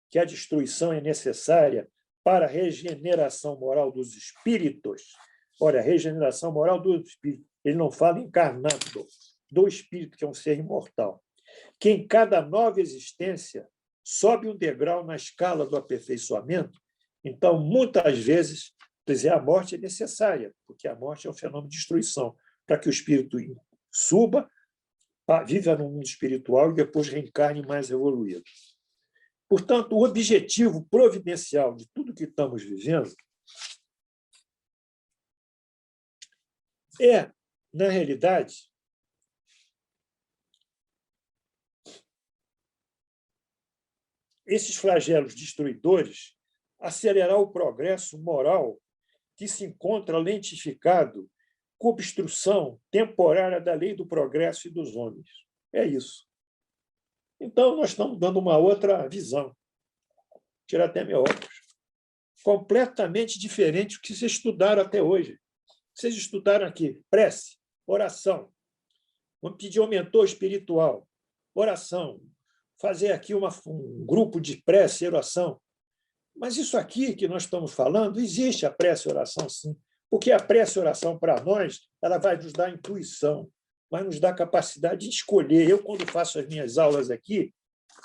que a destruição é necessária para a regeneração moral dos espíritos? Olha, a regeneração moral do espírito. Ele não fala encarnado, do espírito, que é um ser imortal. Que em cada nova existência sobe um degrau na escala do aperfeiçoamento. Então, muitas vezes, a morte é necessária, porque a morte é um fenômeno de destruição, para que o espírito suba, viva no mundo espiritual e depois reencarne mais evoluído. Portanto, o objetivo providencial de tudo que estamos vivendo é, na realidade, esses flagelos destruidores, acelerar o progresso moral que se encontra lentificado com obstrução temporária da lei do progresso e dos homens. É isso. Então, nós estamos dando uma outra visão. Vou tirar até meu óculos. Completamente diferente do que vocês estudaram até hoje. Vocês estudaram aqui prece, oração. Vamos pedir um mentor espiritual, oração. Fazer aqui um grupo de prece e oração. Mas isso aqui que nós estamos falando, existe a prece e oração, sim. Porque a prece e oração, para nós, ela vai nos dar intuição, vai nos dar capacidade de escolher. Eu, quando faço as minhas aulas aqui,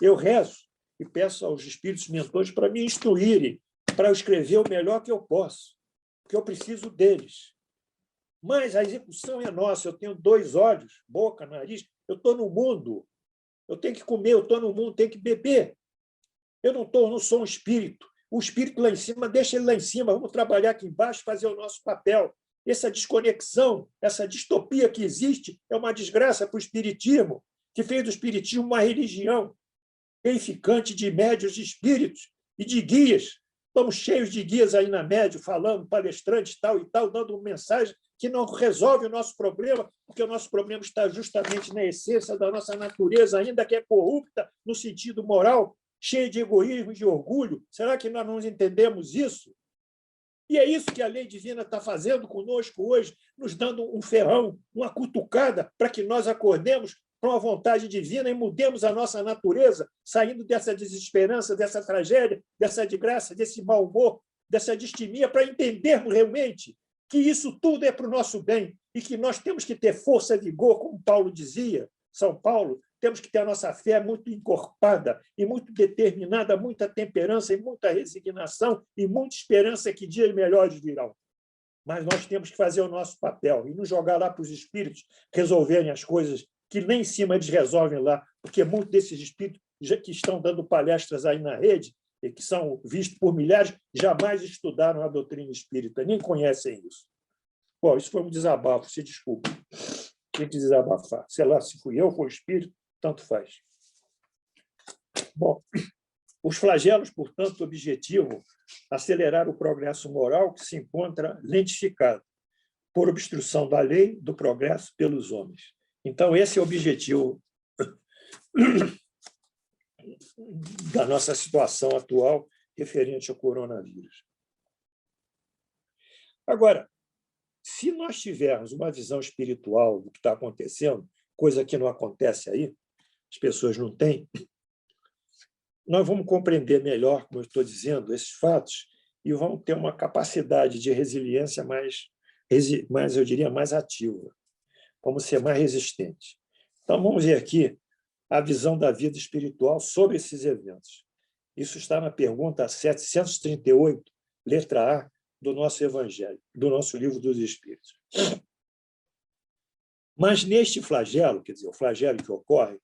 eu rezo e peço aos espíritos mentores para me instruírem, para eu escrever o melhor que eu posso, porque eu preciso deles. Mas a execução é nossa. Eu tenho 2 olhos, boca, nariz. Eu estou no mundo. Eu tenho que comer, eu estou no mundo, tenho que beber. Eu não sou um espírito. O espírito lá em cima, deixa ele lá em cima. Vamos trabalhar aqui embaixo, fazer o nosso papel. Essa desconexão, essa distopia que existe, é uma desgraça para o espiritismo. que fez do espiritismo uma religião edificante de médiuns de espíritos e de guias. Estamos cheios de guias aí na médio, falando, palestrantes, tal e tal, dando mensagem que não resolve o nosso problema, porque o nosso problema está justamente na essência da nossa natureza, ainda que é corrupta no sentido moral, cheia de egoísmo e de orgulho. Será que nós não entendemos isso? E é isso que a lei divina está fazendo conosco hoje, nos dando um ferrão, uma cutucada, para que nós acordemos para a vontade divina e mudemos a nossa natureza, saindo dessa desesperança, dessa tragédia, dessa desgraça, desse mau humor, dessa distimia, para entendermos realmente que isso tudo é para o nosso bem e que nós temos que ter força e vigor, como Paulo dizia, São Paulo, temos que ter a nossa fé muito encorpada e muito determinada, muita temperança e muita resignação e muita esperança que dias melhores virão. Mas nós temos que fazer o nosso papel e não jogar lá para os espíritos resolverem as coisas que nem em cima eles resolvem lá, porque muitos desses espíritos que estão dando palestras aí na rede, e que são vistos por milhares, jamais estudaram a doutrina espírita, nem conhecem isso. Bom, isso foi um desabafo, se desculpe. Tem que desabafar. Sei lá, se fui eu, foi o espírito, tanto faz. Bom, os flagelos, portanto, objetivam acelerar o progresso moral que se encontra lentificado por obstrução da lei do progresso pelos homens. Então, esse é o objetivo da nossa situação atual referente ao coronavírus. Agora, se nós tivermos uma visão espiritual do que está acontecendo, coisa que não acontece aí, as pessoas não têm, nós vamos compreender melhor, como eu estou dizendo, esses fatos e vamos ter uma capacidade de resiliência mais, eu diria, mais ativa. Vamos ser mais resistentes. Então, vamos ver aqui a visão da vida espiritual sobre esses eventos. Isso está na pergunta 738, letra A, do nosso Evangelho, do nosso Livro dos Espíritos. Mas neste flagelo, quer dizer, o flagelo que ocorre,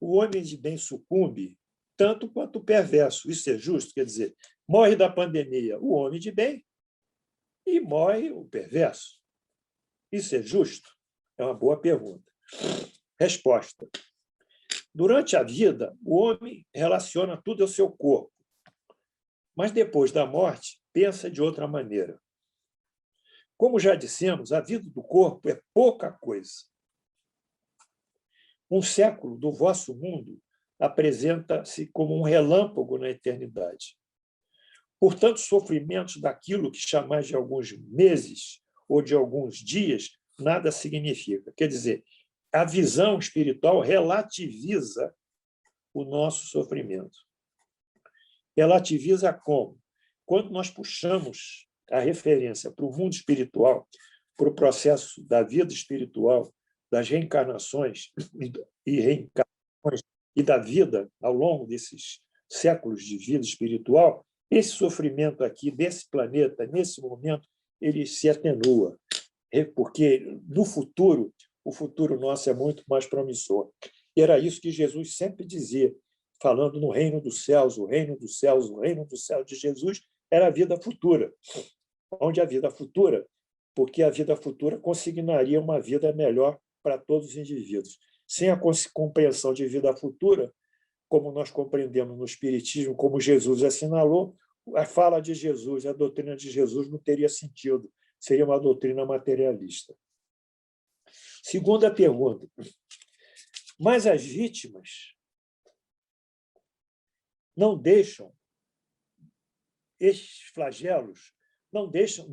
o homem de bem sucumbe tanto quanto o perverso. Isso é justo? Quer dizer, morre da pandemia o homem de bem e morre o perverso. Isso é justo? É uma boa pergunta. Resposta. Durante a vida, o homem relaciona tudo ao seu corpo, mas depois da morte, pensa de outra maneira. Como já dissemos, a vida do corpo é pouca coisa. Um século do vosso mundo apresenta-se como um relâmpago na eternidade. Portanto, sofrimentos daquilo que chamais de alguns meses ou de alguns dias nada significa. Quer dizer, a visão espiritual relativiza o nosso sofrimento. Relativiza como? Quando nós puxamos a referência para o mundo espiritual, para o processo da vida espiritual, das reencarnações e reencarnações e da vida ao longo desses séculos de vida espiritual, esse sofrimento aqui desse planeta, nesse momento, ele se atenua, porque no futuro, o futuro nosso é muito mais promissor. E era isso que Jesus sempre dizia, falando no reino dos céus, o reino dos céus, o reino dos céus de Jesus era a vida futura. Onde a vida futura, porque a vida futura consignaria uma vida melhor para todos os indivíduos. Sem a compreensão de vida futura, como nós compreendemos no Espiritismo, como Jesus assinalou, a fala de Jesus, a doutrina de Jesus não teria sentido, seria uma doutrina materialista. Segunda pergunta. Mas as vítimas não deixam estes flagelos, não deixam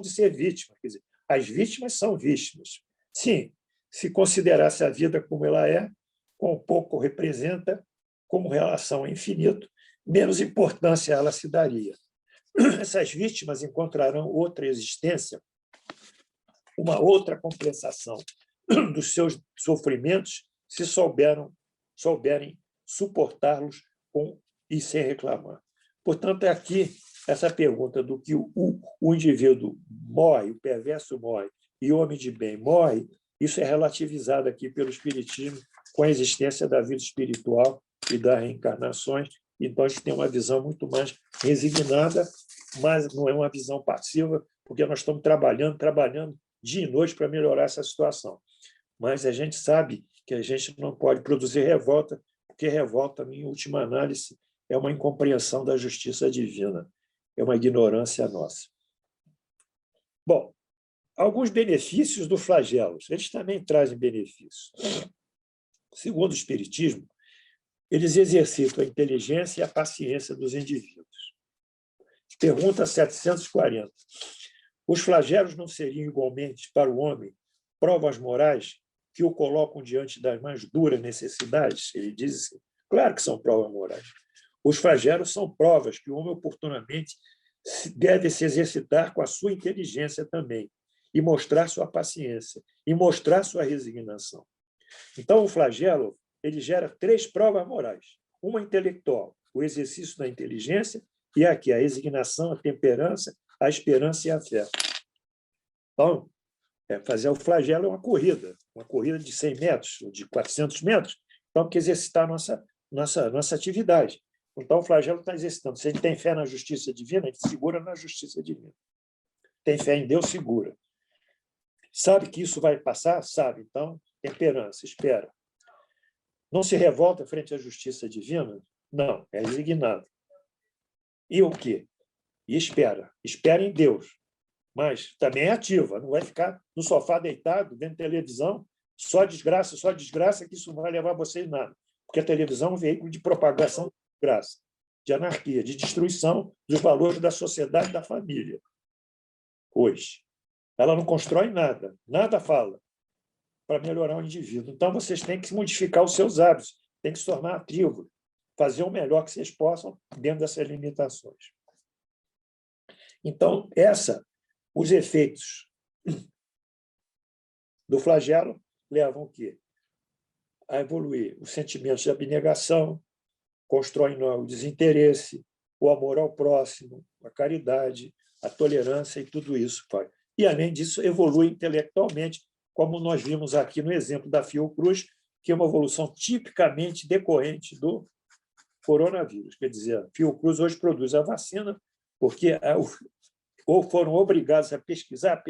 de ser vítimas. Quer dizer, as vítimas são vítimas. Sim, se considerasse a vida como ela é, quão pouco representa, como relação ao infinito, menos importância ela se daria. Essas vítimas encontrarão outra existência, uma outra compensação dos seus sofrimentos, se souberem suportá-los e sem reclamar. Portanto, é aqui essa pergunta do que o indivíduo morre, o perverso morre, e o homem de bem morre, isso é relativizado aqui pelo Espiritismo com a existência da vida espiritual e das reencarnações. Então, a gente tem uma visão muito mais resignada, mas não é uma visão passiva, porque nós estamos trabalhando dia e noite para melhorar essa situação. mas a gente sabe que a gente não pode produzir revolta, porque revolta, em última análise, é uma incompreensão da justiça divina, é uma ignorância nossa. Bom, alguns benefícios do flagelo. Eles também trazem benefícios. Segundo o Espiritismo, eles exercitam a inteligência e a paciência dos indivíduos. Pergunta 740. Os flagelos não seriam igualmente para o homem provas morais que o colocam diante das mais duras necessidades? Ele diz assim, claro que são provas morais. Os flagelos são provas que o homem oportunamente deve se exercitar com a sua inteligência também, e mostrar sua paciência, e mostrar sua resignação. Então, o flagelo ele gera 3 provas morais. Uma intelectual, o exercício da inteligência, e aqui a resignação, a temperança, a esperança e a fé. Então, fazer o flagelo é uma corrida de 100 metros, ou de 400 metros, então, que exercitar a nossa atividade. Então, o flagelo está exercitando. Se a gente tem fé na justiça divina, a gente segura na justiça divina. Tem fé em Deus, segura. Sabe que isso vai passar? Sabe. Então, temperança, espera. Não se revolta frente à justiça divina? Não, é resignado. E o quê? E espera. Espera em Deus. Mas também é ativa. Não vai ficar no sofá deitado, vendo televisão, só desgraça, que isso não vai levar vocês nada. Porque a televisão é um veículo de propagação de desgraça, de anarquia, de destruição dos valores da sociedade e da família. Hoje. Ela não constrói nada, nada fala para melhorar o indivíduo. Então, vocês têm que modificar os seus hábitos, têm que se tornar ativos, fazer o melhor que vocês possam dentro dessas limitações. Então, os efeitos do flagelo levam o quê? A evoluir os sentimentos de abnegação, constroem o desinteresse, o amor ao próximo, a caridade, a tolerância e tudo isso. E, além disso, evolui intelectualmente, como nós vimos aqui no exemplo da Fiocruz, que é uma evolução tipicamente decorrente do coronavírus. Quer dizer, a Fiocruz hoje produz a vacina porque ou foram obrigados a pesquisar,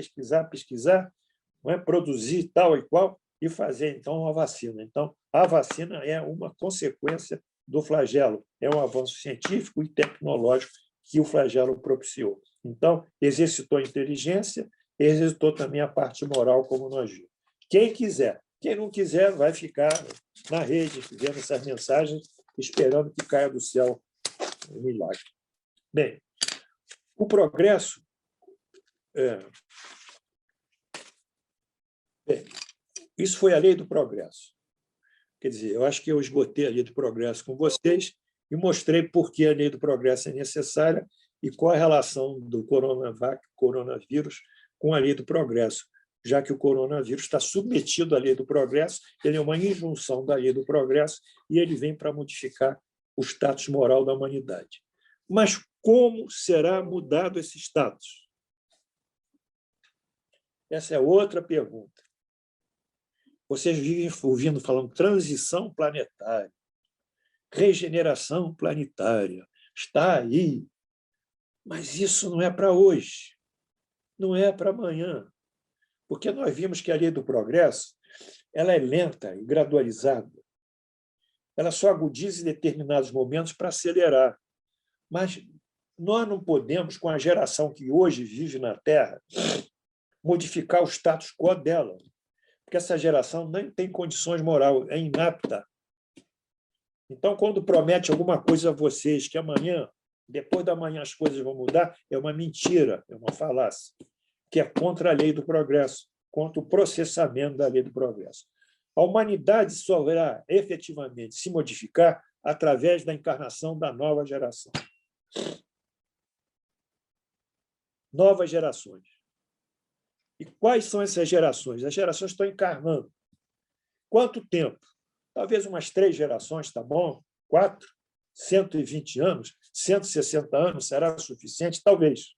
não é? Produzir tal e qual, e fazer, então, uma vacina. Então, a vacina é uma consequência do flagelo, é um avanço científico e tecnológico que o flagelo propiciou. Então, exercitou a inteligência, exercitou também a parte moral, como nós vimos. Quem quiser, quem não quiser, vai ficar na rede, vendo essas mensagens, esperando que caia do céu um milagre. Bem, o progresso... Bem, isso foi a lei do progresso. Quer dizer, eu acho que eu esgotei a lei do progresso com vocês e mostrei por que a lei do progresso é necessária e qual a relação do coronavírus com a lei do progresso, já que o coronavírus está submetido à lei do progresso, ele é uma injunção da lei do progresso e ele vem para modificar o status moral da humanidade. Mas como será mudado esse status? Essa é outra pergunta. Vocês vivem ouvindo falando transição planetária, regeneração planetária, está aí. Mas isso não é para hoje, não é para amanhã, porque nós vimos que a lei do progresso ela é lenta e gradualizada. Ela só agudiza em determinados momentos para acelerar. Mas nós não podemos, com a geração que hoje vive na Terra, modificar o status quo dela, porque essa geração nem tem condições morais, é inapta. Então, quando promete alguma coisa a vocês, que amanhã, depois da manhã, as coisas vão mudar, é uma mentira, é uma falácia, que é contra a lei do progresso, contra o processamento da lei do progresso. A humanidade só irá efetivamente se modificar através da encarnação da nova geração. Novas gerações. E quais são essas gerações? As gerações estão encarnando. Quanto tempo? Talvez umas 3 gerações, tá bom? 4, 120 anos, 160 anos, será suficiente? Talvez.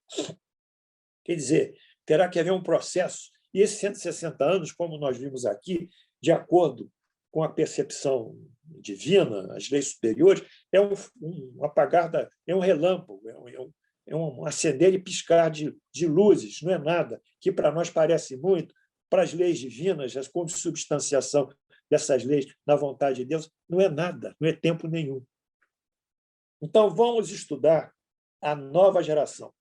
Quer dizer, terá que haver um processo. E esses 160 anos, como nós vimos aqui, de acordo com a percepção divina, as leis superiores, é um apagar, é um relâmpago, é um acender e piscar de luzes, não é nada, que para nós parece muito, para as leis divinas, a consubstanciação dessas leis na vontade de Deus, não é nada, não é tempo nenhum. Então, vamos estudar a nova geração.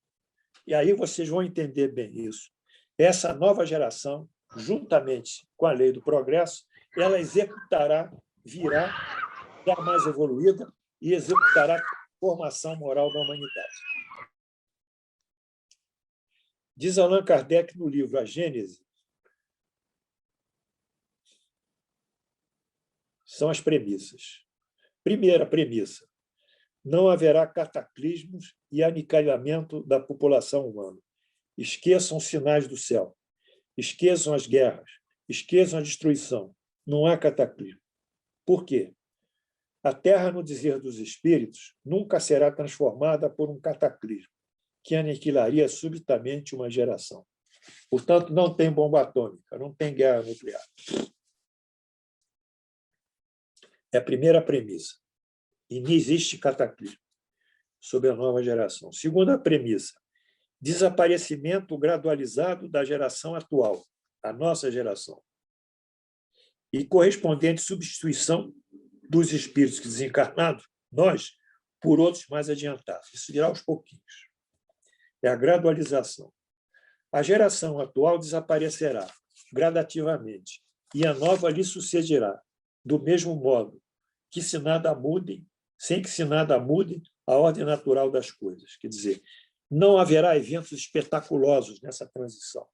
E aí vocês vão entender bem isso. Essa nova geração, juntamente com a lei do progresso, ela executará, virá, já mais evoluída, e executará a formação moral da humanidade. Diz Allan Kardec no livro A Gênese, são as premissas. Primeira premissa: não haverá cataclismos e aniquilamento da população humana. Esqueçam os sinais do céu, esqueçam as guerras, esqueçam a destruição. Não há cataclismo. Por quê? A Terra, no dizer dos espíritos, nunca será transformada por um cataclismo que aniquilaria subitamente uma geração. Portanto, não tem bomba atômica, não tem guerra nuclear. É a primeira premissa. E não existe cataclismo sobre a nova geração. Segunda premissa: desaparecimento gradualizado da geração atual, a nossa geração, e correspondente substituição dos espíritos desencarnados, nós, por outros mais adiantados. Isso virá aos pouquinhos. É a gradualização. A geração atual desaparecerá gradativamente e a nova lhe sucederá, do mesmo modo que se nada mude, sem que se nada mude a ordem natural das coisas. Quer dizer, não haverá eventos espetaculosos nessa transição,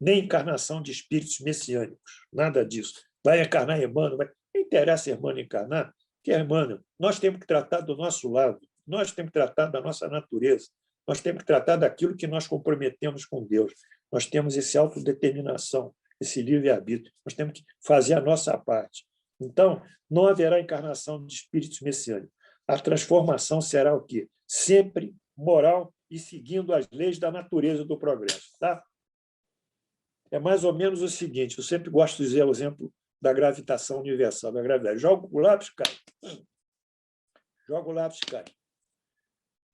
nem encarnação de espíritos messiânicos, nada disso. Vai encarnar Emmanuel, não interessa Emmanuel encarnar, que é Emmanuel. Nós temos que tratar do nosso lado, nós temos que tratar da nossa natureza, nós temos que tratar daquilo que nós comprometemos com Deus. Nós temos essa autodeterminação, esse livre-arbítrio, nós temos que fazer a nossa parte. Então, não haverá encarnação de espíritos messiânicos. A transformação será o quê? Sempre moral e seguindo as leis da natureza do progresso. Tá? É mais ou menos o seguinte, eu sempre gosto de dizer o exemplo da gravitação universal, da gravidade. Joga o lápis, cai. Joga o lápis, cai.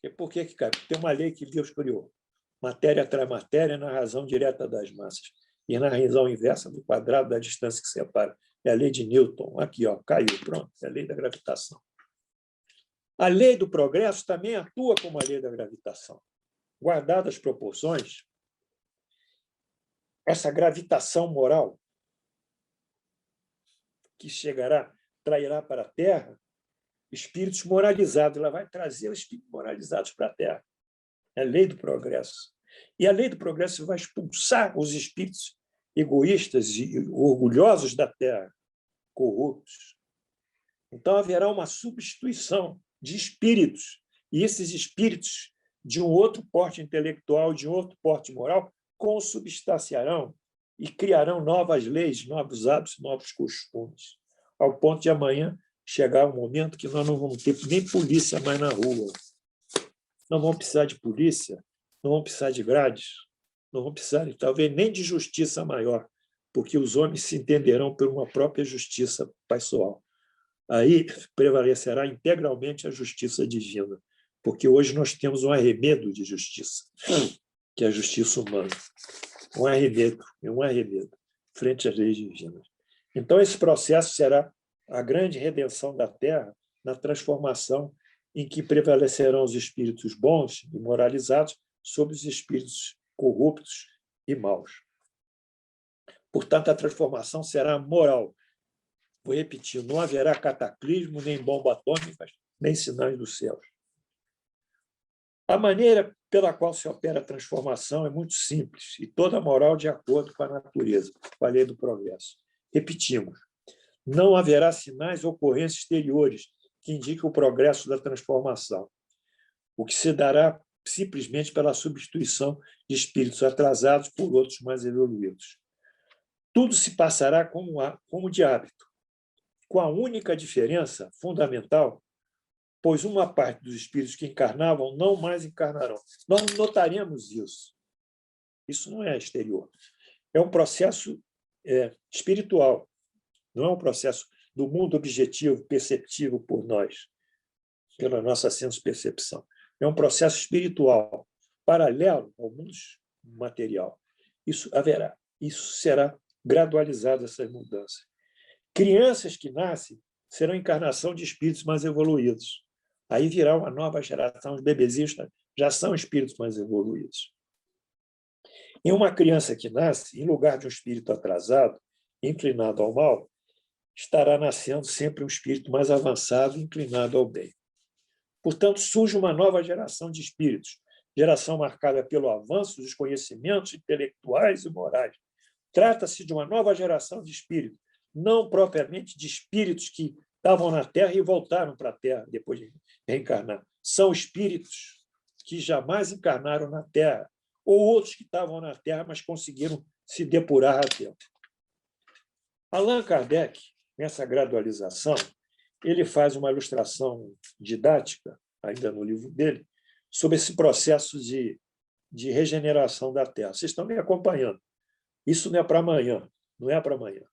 E por que cai? Porque tem uma lei que Deus criou. Matéria atrai matéria na razão direta das massas e na razão inversa do quadrado da distância que separa. É a lei de Newton. Aqui, ó, caiu, pronto. É a lei da gravitação. A lei do progresso também atua como a lei da gravitação. Guardadas as proporções, essa gravitação moral que chegará, trairá para a Terra espíritos moralizados. Ela vai trazer os espíritos moralizados para a Terra. É a lei do progresso. E a lei do progresso vai expulsar os espíritos egoístas e orgulhosos da Terra, corruptos. Então, haverá uma substituição de espíritos. E esses espíritos, de um outro porte intelectual, de um outro porte moral, consubstanciarão e criarão novas leis, novos hábitos, novos costumes, ao ponto de amanhã chegar um momento que nós não vamos ter nem polícia mais na rua. Não vamos precisar de polícia, não vamos precisar de grades, não vamos precisar, talvez, nem de justiça maior, porque os homens se entenderão por uma própria justiça pessoal. Aí prevalecerá integralmente a justiça divina, porque hoje nós temos um arremedo de justiça, que é a justiça humana. Um arremedo frente às leis divinas. Então, esse processo será a grande redenção da Terra na transformação em que prevalecerão os espíritos bons e moralizados sobre os espíritos corruptos e maus. Portanto, a transformação será moral. Vou repetir, não haverá cataclismo, nem bombas atômicas, nem sinais dos céus. A maneira pela qual se opera a transformação é muito simples e toda moral de acordo com a natureza, com a lei do progresso. Repetimos, não haverá sinais ou ocorrências exteriores que indiquem o progresso da transformação, o que se dará simplesmente pela substituição de espíritos atrasados por outros mais evoluídos. Tudo se passará como de hábito, com a única diferença fundamental, pois uma parte dos espíritos que encarnavam não mais encarnarão. Nós notaremos isso. Isso não é exterior. É um processo espiritual, não é um processo do mundo objetivo, perceptível por nós, pela nossa senso-percepção. É um processo espiritual, paralelo ao mundo material. Isso haverá. isso será gradualizado, essas mudanças. Crianças que nascem serão encarnação de espíritos mais evoluídos. Aí virá uma nova geração, os bebezinhos já são espíritos mais evoluídos. Em uma criança que nasce, em lugar de um espírito atrasado, inclinado ao mal, estará nascendo sempre um espírito mais avançado, inclinado ao bem. Portanto, surge uma nova geração de espíritos, geração marcada pelo avanço dos conhecimentos intelectuais e morais. Trata-se de uma nova geração de espíritos, não propriamente de espíritos que estavam na Terra e voltaram para a Terra depois de reencarnar. São espíritos que jamais encarnaram na Terra, ou outros que estavam na Terra, mas conseguiram se depurar a tempo. Allan Kardec, nessa gradualização, ele faz uma ilustração didática, ainda no livro dele, sobre esse processo de regeneração da Terra. Vocês estão me acompanhando. Isso não é para amanhã, não é para amanhã.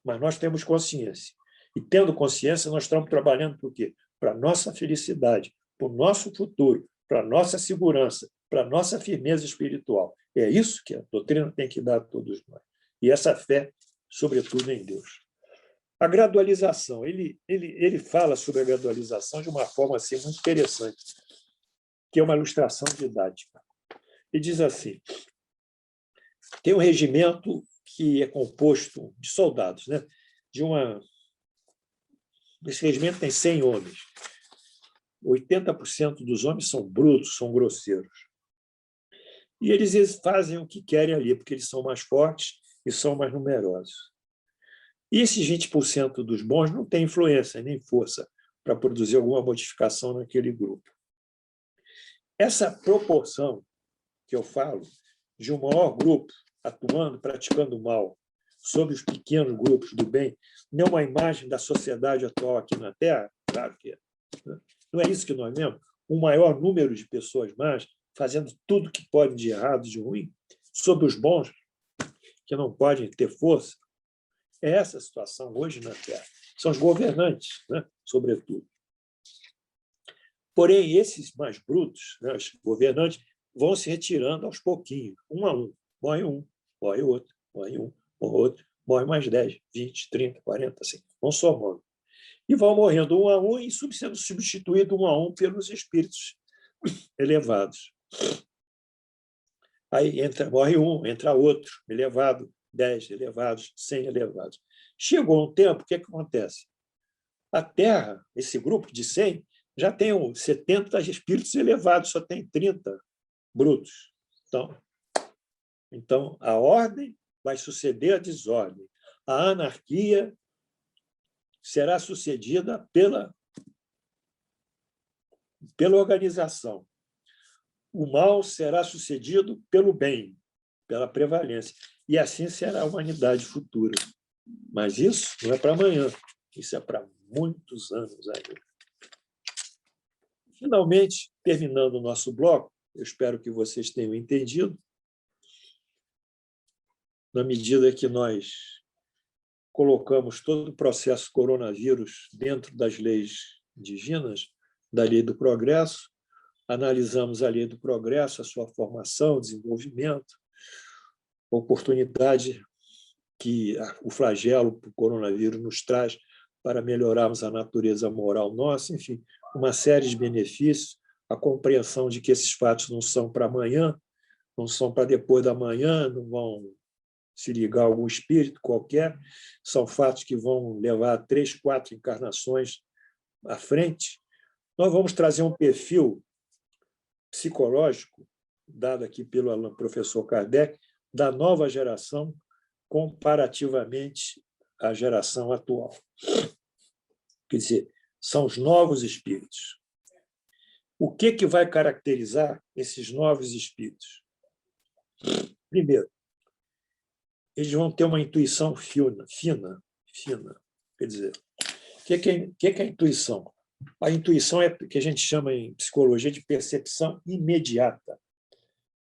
Mas nós temos consciência. E, tendo consciência, nós estamos trabalhando por quê? Para a nossa felicidade, para o nosso futuro, para a nossa segurança, para a nossa firmeza espiritual. É isso que a doutrina tem que dar a todos nós. E essa fé, sobretudo, em Deus. A gradualização, ele fala sobre a gradualização de uma forma assim, muito interessante, que é uma ilustração didática. E diz assim, tem um regimento que é composto de soldados, né? Esse regimento tem 100 homens. 80% dos homens são brutos, são grosseiros. E eles fazem o que querem ali, porque eles são mais fortes e são mais numerosos. E esses 20% dos bons não têm influência nem força para produzir alguma modificação naquele grupo. Essa proporção que eu falo de um maior grupo atuando, praticando mal, sobre os pequenos grupos do bem, não é uma imagem da sociedade atual aqui na Terra? Claro que é. Não é isso que nós vemos? Um maior número de pessoas más fazendo tudo que pode de errado, de ruim, sobre os bons, que não podem ter força. É essa a situação hoje na Terra. São os governantes, né? Sobretudo. Porém, esses mais brutos, né, os governantes, vão se retirando aos pouquinhos, um a um. Morre um, morre outro, morre um, morre outro, morre mais 10, 20, 30, 40, assim, vão somando. E vão morrendo um a um e sendo substituído um a um pelos espíritos elevados. Aí morre um, entra outro, elevado, 10 elevados, 100 elevados. Chegou um tempo, o que acontece? A Terra, esse grupo de 100, já tem 70 espíritos elevados, só tem 30 brutos. Então, a ordem vai suceder a desordem. A anarquia será sucedida pela organização. O mal será sucedido pelo bem, pela prevalência. E assim será a humanidade futura. Mas isso não é para amanhã, isso é para muitos anos ainda. Finalmente, terminando o nosso bloco, eu espero que vocês tenham entendido, na medida que nós colocamos todo o processo coronavírus dentro das leis divinas, da lei do progresso, analisamos a lei do progresso, a sua formação, desenvolvimento, oportunidade que o flagelo do coronavírus nos traz para melhorarmos a natureza moral nossa, enfim, uma série de benefícios, a compreensão de que esses fatos não são para amanhã, não são para depois da manhã, não vão se ligar a algum espírito qualquer, são fatos que vão levar 3, 4 encarnações à frente. Nós vamos trazer um perfil psicológico, dado aqui pelo professor Kardec, da nova geração comparativamente à geração atual. Quer dizer, são os novos espíritos. O que vai caracterizar esses novos espíritos? Primeiro, eles vão ter uma intuição fina. Quer dizer, o que é a intuição? A intuição é o que a gente chama em psicologia de percepção imediata.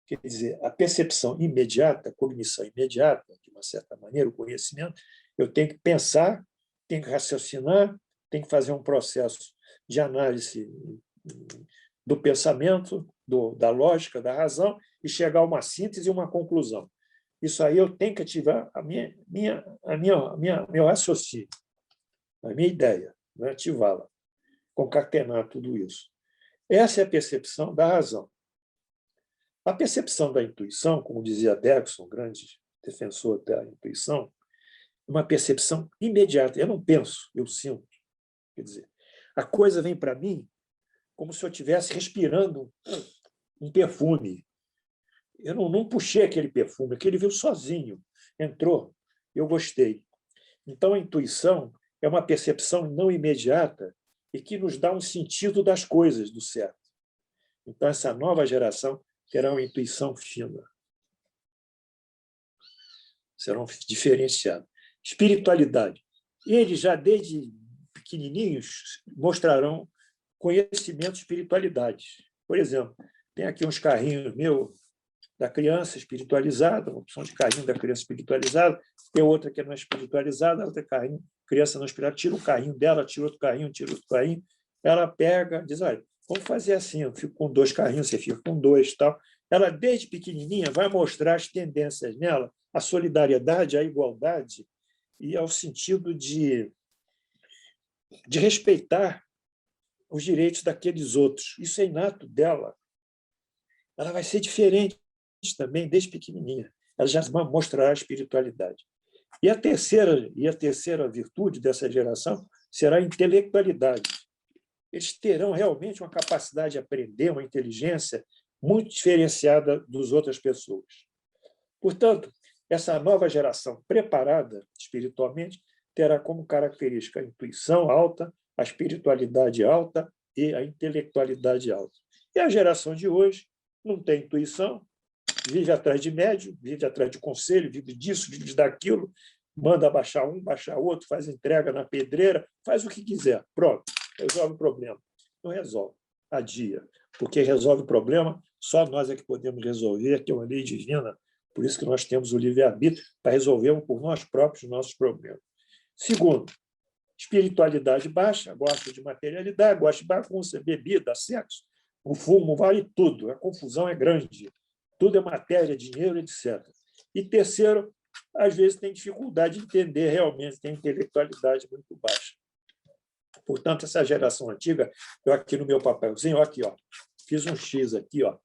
Quer dizer, a percepção imediata, a cognição imediata, de uma certa maneira, o conhecimento, eu tenho que pensar, tenho que raciocinar, tenho que fazer um processo de análise do pensamento, da lógica, da razão, e chegar a uma síntese e uma conclusão. Isso aí eu tenho que ativar meu raciocínio, a minha ideia, né? Ativá-la, concatenar tudo isso. Essa é a percepção da razão. A percepção da intuição, como dizia Bergson, grande defensor da intuição, é uma percepção imediata. Eu não penso, eu sinto. Quer dizer, a coisa vem para mim como se eu estivesse respirando um perfume. Eu não puxei aquele perfume, aquele veio sozinho, entrou, eu gostei. Então, a intuição é uma percepção não imediata e que nos dá um sentido das coisas, do certo. Então, essa nova geração terá uma intuição fina. Serão diferenciados. Espiritualidade. Eles, já desde pequenininhos, mostrarão conhecimento de espiritualidade. Por exemplo, tem aqui uns carrinhos meus da criança espiritualizada, uma opção de carrinho da criança espiritualizada, tem outra que não é espiritualizada, outra carrinho, criança não espiritualizada, tira um carrinho dela, tira outro carrinho, ela pega, diz, olha, vamos fazer assim, eu fico com 2 carrinhos, você fica com 2, tal. Ela, desde pequenininha, vai mostrar as tendências nela, a solidariedade, a igualdade e ao sentido de respeitar os direitos daqueles outros. Isso é inato dela. Ela vai ser diferente também desde pequenininha. Ela já mostrará a espiritualidade. E a terceira virtude dessa geração será a intelectualidade. Eles terão realmente uma capacidade de aprender, uma inteligência muito diferenciada das outras pessoas. Portanto, essa nova geração preparada espiritualmente terá como característica a intuição alta, a espiritualidade alta e a intelectualidade alta. E a geração de hoje não tem intuição, vive atrás de médium, vive atrás de conselho, vive disso, vive daquilo, manda baixar um, baixar outro, faz entrega na pedreira, faz o que quiser. Pronto, resolve o problema. Não resolve, adia. Porque resolve o problema, só nós é que podemos resolver, que é uma lei divina. Por isso que nós temos o livre-arbítrio para resolvermos por nós próprios os nossos problemas. Segundo, espiritualidade baixa, gosta de materialidade, gosta de bagunça, bebida, sexo. O fumo vale tudo, a confusão é grande. Tudo é matéria, dinheiro, etc. E terceiro, às vezes tem dificuldade de entender realmente, tem intelectualidade muito baixa. Portanto, essa geração antiga, eu aqui no meu papelzinho, aqui, ó, fiz um X aqui, ó.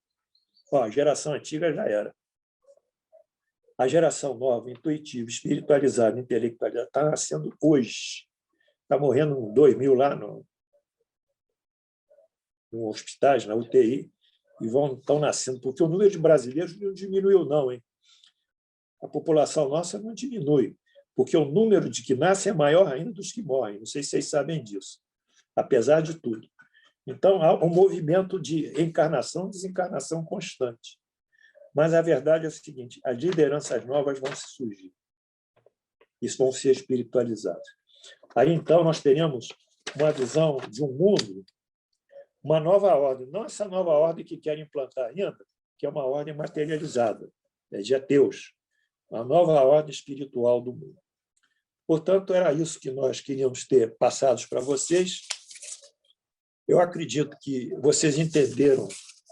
Ó, a geração antiga já era. A geração nova, intuitiva, espiritualizada, intelectualizada, está nascendo hoje. Está morrendo 2.000 lá no hospitais, na UTI, e estão nascendo, porque o número de brasileiros não diminuiu, não, hein? A população nossa não diminui, porque o número de que nasce é maior ainda dos que morrem. Não sei se vocês sabem disso, apesar de tudo. Então, há um movimento de encarnação e desencarnação constante. Mas a verdade é a seguinte: as lideranças novas vão se surgir. Isso vão ser espiritualizadas. Aí, então, nós teremos uma visão de um mundo, uma nova ordem, não essa nova ordem que querem implantar ainda, que é uma ordem materializada, de ateus, uma nova ordem espiritual do mundo. Portanto, era isso que nós queríamos ter passados para vocês. Eu acredito que vocês entenderam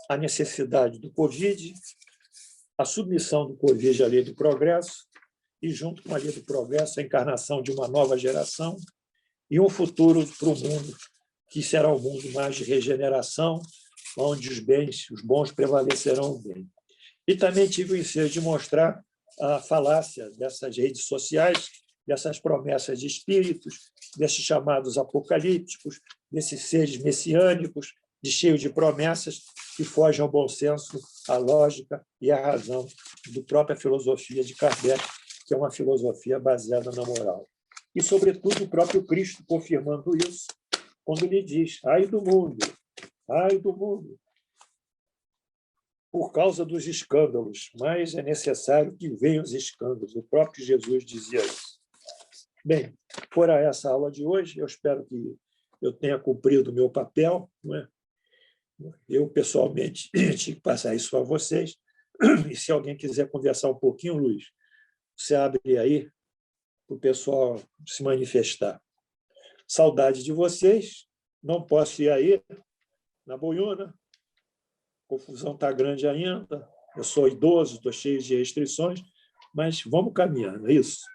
a necessidade do Covid, a submissão do Covid à lei do progresso, e, junto com a lei do progresso, a encarnação de uma nova geração e um futuro para o mundo que será um mundo mais de regeneração, onde os bons prevalecerão bem. E também tive o ensejo de mostrar a falácia dessas redes sociais, dessas promessas de espíritos, desses chamados apocalípticos, desses seres messiânicos, cheios de promessas que fogem ao bom senso, à lógica e à razão da própria filosofia de Kardec, que é uma filosofia baseada na moral. E, sobretudo, o próprio Cristo confirmando isso, quando lhe diz: ai do mundo, por causa dos escândalos, mas é necessário que venham os escândalos. O próprio Jesus dizia isso. Bem, fora essa aula de hoje, eu espero que eu tenha cumprido o meu papel, não é? Eu, pessoalmente, tinha que passar isso para vocês. E se alguém quiser conversar um pouquinho, Luiz, você abre aí para o pessoal se manifestar. Saudade de vocês, não posso ir aí na Boiúna, a confusão está grande ainda, eu sou idoso, estou cheio de restrições, mas vamos caminhando, é isso?